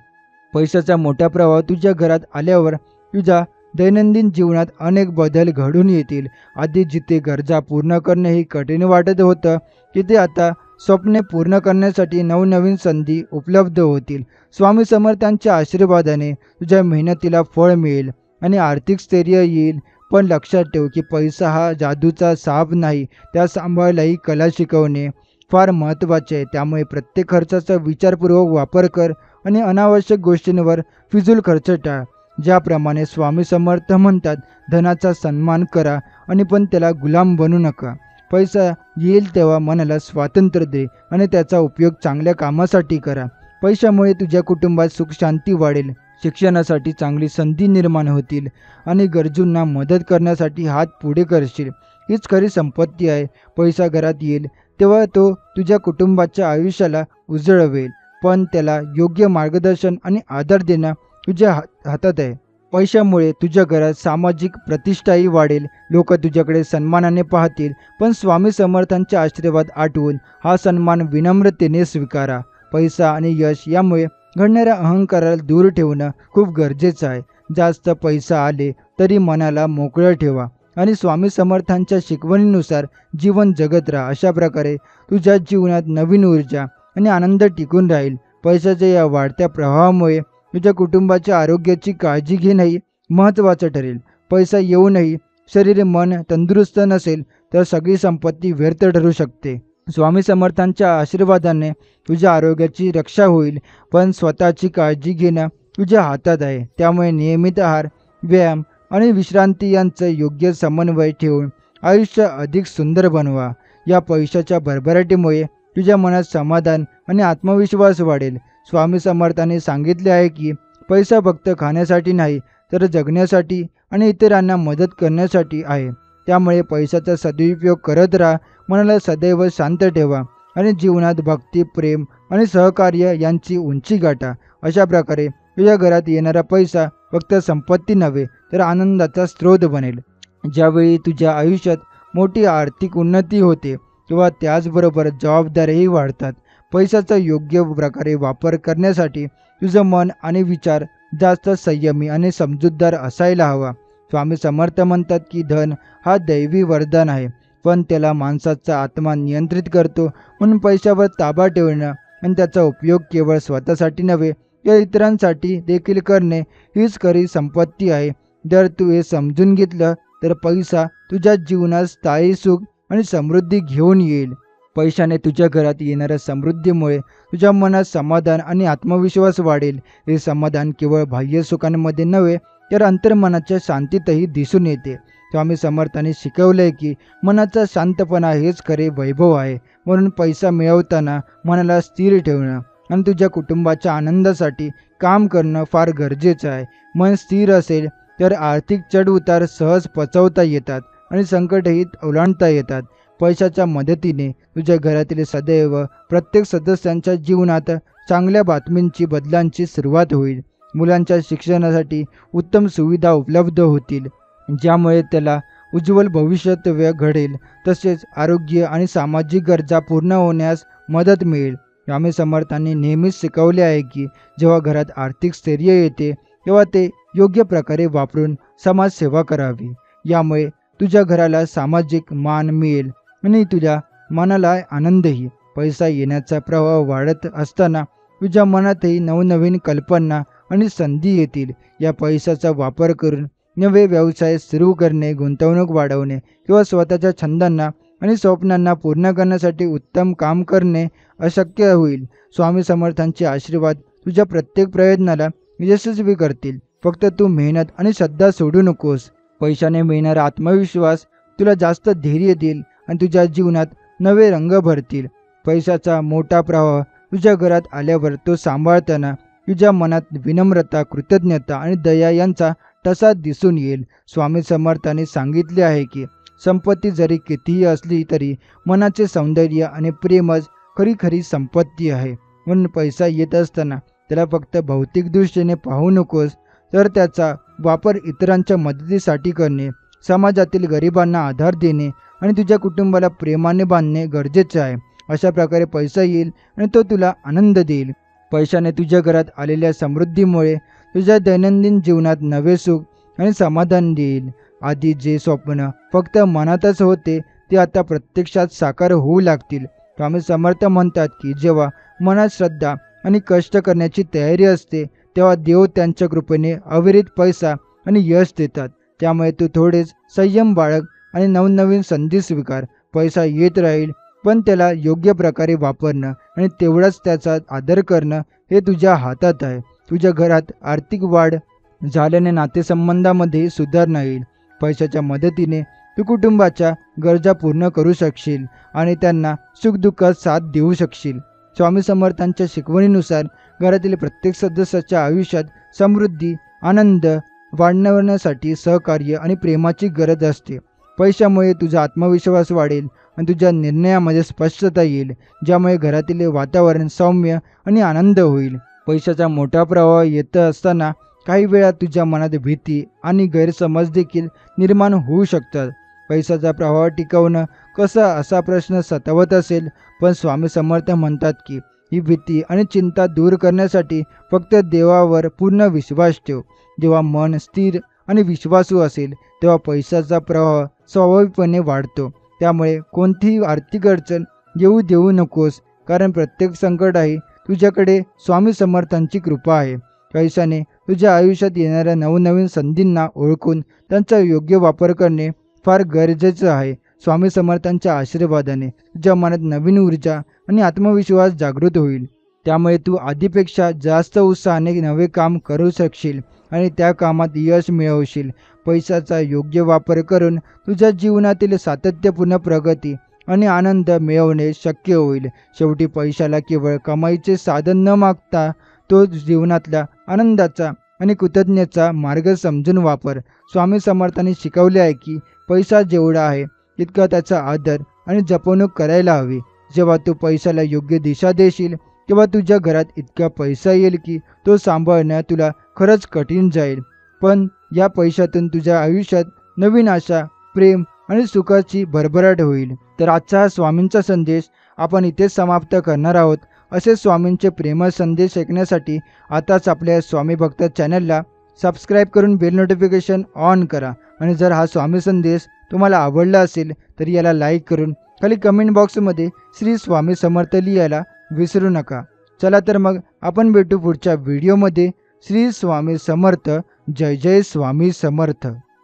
पैशाचा मोठा प्रभाव तुझ्या घरात आल्यावर तुझ्या दैनंदिन जीवनात अनेक बदल घडून येतील. आधी जिथे गरजा पूर्ण करणे हे कठीण वाटत होतं, तिथे आता स्वप्ने पूर्ण करण्यासाठी नवनवीन संधी उपलब्ध होतील. स्वामी समर्थांच्या आशीर्वादाने तुझ्या मेहनतीला फळ मिळेल आणि आर्थिक स्थैर्य येईल. पण लक्षात ठेव की पैसा हा जादूचा साप नाही, त्या सांभाळायलाही कला शिकवणे फार महत्त्वाचे आहे. त्यामुळे प्रत्येक खर्चाचा विचारपूर्वक वापर कर आणि अनावश्यक गोष्टींवर फिजूल खर्च टाळ. ज्याप्रमाणे स्वामी समर्थ म्हणतात, धनाचा सन्मान करा आणि पण त्याला गुलाम बनू नका. पैसा येईल तेव्हा मनाला स्वातंत्र्य दे आणि त्याचा उपयोग चांगल्या कामासाठी करा. पैशामुळे तुझ्या कुटुंबात सुख शांती वाढेल, शिक्षणासाठी चांगली संधी निर्माण होतील आणि गरजूंना मदत करण्यासाठी हात पुढे करशील. हीच खरी संपत्ती आहे. पैसा घरात येईल तेव्हा तो तुझ्या कुटुंबाच्या आयुष्याला उजळवेल, पण त्याला योग्य मार्गदर्शन आणि आधार देणं तुझ्या हातात आहे. पैशामुळे तुझ्या घरात सामाजिक प्रतिष्ठाही वाढेल. लोक तुझ्याकडे सन्मानाने पाहतील, पण स्वामी समर्थांचे आशीर्वाद आठवून हा सन्मान विनम्रतेने स्वीकारा. पैसा आणि यश यामुळे घडणाऱ्या अहंकाराला दूर ठेवणं खूप गरजेचं आहे. जास्त पैसा आले तरी मनाला मोकळं ठेवा. आणि स्वामी समर्थांच्या शिकवणीनुसार जीवन जगत राहा. अशा प्रकारे तुझ्या जीवनात नवीन ऊर्जा आणि आनंद टिकून राहील. पैशाच्या या वाढत्या प्रवाहामुळे तुझ्या कुटुंबाच्या आरोग्याची काळजी घेणंही महत्त्वाचं ठरेल. पैसा येऊनही शरीर मन तंदुरुस्त नसेल तर सगळी संपत्ती व्यर्थ ठरू शकते. स्वामी समर्थांच्या आशीर्वादाने तुझ्या आरोग्याची रक्षा होईल, पण स्वतःची काळजी घेणं तुझ्या हातात आहे. त्यामुळे नियमित आहार, व्यायाम आणि विश्रांती यांचं योग्य समन्वय ठेवून आयुष्य अधिक सुंदर बनवा. या पैशाच्या भरभराटीमुळे तुझ्या मनात समाधान आणि आत्मविश्वास वाढेल. स्वामी समर्थांनी सांगितले आहे की पैसा फक्त खाण्यासाठी नाही तर जगण्यासाठी आणि इतरांना मदत करण्यासाठी आहे. त्यामुळे पैशाचा सदुपयोग करत राहा. मनाला सदैव शांत ठेवा आणि जीवनात भक्ती, प्रेम आणि सहकार्य यांची उंची गाठा. अशा प्रकारे तुझ्या घरात येणारा पैसा फक्त संपत्ती नव्हे तर आनंदाचा स्रोत बनेल. ज्यावेळी तुझ्या आयुष्यात मोठी आर्थिक उन्नती होते किंवा त्याचबरोबर जबाबदाऱ्याही वाढतात. पैशाचा योग्य प्रकारे वापर करण्यासाठी तुझं मन आणि विचार जास्त संयमी आणि समजूतदार असायला हवा. स्वामी समर्थ म्हणतात की धन हा दैवी वरदान आहे, पण त्याला माणसाचा आत्मा नियंत्रित करतो. म्हणून पैशावर ताबा ठेवणं आणि त्याचा उपयोग केवळ स्वतःसाठी नव्हे तर इतरांसाठी देखील करणे हीच खरी संपत्ती आहे. जर तू हे समजून घेतलं तर पैसा तुझ्या जीवनात स्थायी सुख आणि समृद्धी घेऊन येईल. पैशाने तुझ्या घरात येणाऱ्या समृद्धीमुळे तुझ्या मनात समाधान आणि आत्मविश्वास वाढेल. हे समाधान केवळ बाह्य सुखांमध्ये नव्हे तर अंतर्मनाच्या शांतीतही दिसून येते. स्वामी समर्थांनी शिकवलंय की मनाचा शांतपणा हेच खरे वैभव आहे. म्हणून पैसा मिळवताना मनाला स्थिर ठेवणं आणि तुझ्या कुटुंबाच्या आनंदासाठी काम करणं फार गरजेचं आहे. मन स्थिर असेल तर आर्थिक चढउतार सहज पचवता येतात आणि संकटही ओलांडता येतात. पैशाच्या मदतीने तुझ्या घरातील सदैव प्रत्येक सदस्यांच्या जीवनात चांगल्या बातमींची बदलांची सुरुवात होईल. मुलांच्या शिक्षणासाठी उत्तम सुविधा उपलब्ध होतील, ज्यामुळे त्याला उज्ज्वल भविष्य घडेल. तसेच आरोग्य आणि सामाजिक गरजा पूर्ण होण्यास मदत मिळेल. स्वामी समर्थांनी नेहमीच शिकवले आहे की जेव्हा घरात आर्थिक स्थैर्य येते तेव्हा ते योग्य प्रकारे वापरून समाजसेवा करावी. यामुळे तुझ्या घराला सामाजिक मान मिळेल आणि तुझ्या मनाला आनंदही. पैसा येण्याचा प्रवाह वाढत असताना तुझ्या मनातही नवनवीन कल्पना आणि संधी येतील. या पैशाचा वापर करून नवे व्यवसाय सुरू करणे, गुंतवणूक वाढवणे किंवा स्वतःच्या छंदांना आणि स्वप्नांना पूर्ण करण्यासाठी उत्तम काम करणे अशक्य होईल. स्वामी समर्थांचे आशीर्वाद तुझ्या प्रत्येक प्रयत्नाला यशस्वी करतील. फक्त तू मेहनत आणि श्रद्धा सोडू नकोस. पैशाने मिळणारा आत्मविश्वास तुला जास्त धैर्य देईल आणि तुझ्या जीवनात नवे रंग भरतील. पैशाचा मोठा प्रवाह तुझ्या घरात आल्यावर तो सांभाळताना तुझ्या मनात विनम्रता, कृतज्ञता आणि दया यांचा ठसा दिसून येईल. स्वामी समर्थांनी सांगितले आहे की संपत्ती जरी कितीही असली तरी मनाचे सौंदर्य आणि प्रेमच खरी खरी संपत्ती आहे. म्हणून पैसा येत असताना त्याला फक्त भौतिक दृष्टीने पाहू नकोस, तर त्याचा वापर इतरांच्या मदतीसाठी करणे, समाजातील गरिबांना आधार देणे आणि तुझ्या कुटुंबाला प्रेमाने बांधणे गरजेचे आहे. अशा प्रकारे पैसा येईल आणि तो तुला आनंद देईल. पैशाने तुझ्या घरात आलेल्या समृद्धीमुळे तुझ्या दैनंदिन जीवनात नवे सुख आणि समाधान देईल. आधी जे स्वप्न फक्त मनातच होते ते आता प्रत्यक्षात साकार होऊ लागतील. स्वामी समर्थ म्हणतात की जेव्हा मनात श्रद्धा आणि कष्ट करण्याची तयारी असते तेव्हा देव त्यांच्या कृपेने अविरत पैसा आणि यश देतात. त्यामुळे तू थोडेच संयम बाळग आणि नवनवीन संधी स्वीकार. पैसा येत राहील, पण त्याला योग्य प्रकारे वापरणं आणि तेवढाच त्याचा आदर करणं हे तुझ्या हातात आहे. तुझ्या घरात आर्थिक वाढ झाल्याने नातेसंबंधामध्ये सुधारणा येईल. पैशाच्या मदतीने तू कुटुंबाच्या गरजा पूर्ण करू शकशील आणि त्यांना सुखदुःखात साथ देऊ शकशील. स्वामी समर्थांच्या शिकवणीनुसार घरातील प्रत्येक सदस्याच्या आयुष्यात समृद्धी, आनंद वाढवण्यासाठी सहकार्य आणि प्रेमाची गरज असते. पैशामुळे तुझा आत्मविश्वास वाढेल आणि तुझ्या निर्णयामध्ये स्पष्टता येईल, ज्यामुळे घरातील वातावरण सौम्य आणि आनंद होईल. पैशाचा मोठा प्रवाह येत असताना काही वेळा तुझ्या मनात भीती आणि गैरसमज देखील निर्माण होऊ शकतात. पैशाचा प्रवाह टिकवणं कसं असा प्रश्न सतावत असेल, पण स्वामी समर्थ म्हणतात की ही भीती आणि चिंता दूर करण्यासाठी फक्त देवावर पूर्ण विश्वास ठेव. जेव्हा मन स्थिर आणि विश्वासू असेल तेव्हा पैशाचा प्रवाह स्वाभाविकपणे वाढतो. त्यामुळे कोणतीही आर्थिक अडचण येऊ देऊ नकोस, कारण प्रत्येक संकटाही तुझ्याकडे स्वामी समर्थांची कृपा आहे. पैशाने तुझ्या आयुष्यात येणाऱ्या नवनवीन संधींना ओळखून त्यांचा योग्य वापर करणे फार गरजेचं आहे. स्वामी समर्थांच्या आशीर्वादाने तुझ्या मनात नवीन ऊर्जा आणि आत्मविश्वास जागृत होईल. त्यामुळे तू आधीपेक्षा जास्त उत्साहाने नवे काम करू शकशील आणि त्या कामात यश मिळवशील. पैशाचा योग्य वापर करून तुझ्या जीवनातील सातत्यपूर्ण प्रगती आणि आनंद मिळवणे शक्य होईल. शेवटी पैशाला केवळ कमाईचे साधन न मागता तो जीवनातल्या आनंदाचा आणि कृतज्ञतेचा मार्ग समजून वापर. स्वामी समर्थांनी शिकवले आहे की पैसा जेवढा आहे तितका त्याचा आदर आणि जपणूक करायला हवी. जेव्हा तू पैशाला योग्य दिशा देशील तेव्हा तुझ्या घरात इतका पैसा येईल की तो सांभाळणं तुला खरंच कठीण जाईल. पण या पैशातून तुझ्या आयुष्यात नवीन आशा, प्रेम आणि सुखाची भरभराट होईल. तर आजचा हा स्वामींचा संदेश आपण इथेच समाप्त करणार आहोत. असे स्वामींचे प्रेमळ संदेश ऐकण्यासाठी आताच आपल्या स्वामी भक्त चॅनलला सबस्क्राईब करून बेल नोटिफिकेशन ऑन करा. आणि जर हा स्वामी संदेश तुम्हाला आवडला असेल तर याला लाईक करून खाली कमेंट बॉक्समध्ये श्री स्वामी समर्थ लिहायला विसरू नका. चला तर मग आपण भेटू पुढच्या व्हिडिओमध्ये. श्री स्वामी समर्थ. जय जय स्वामी समर्थ.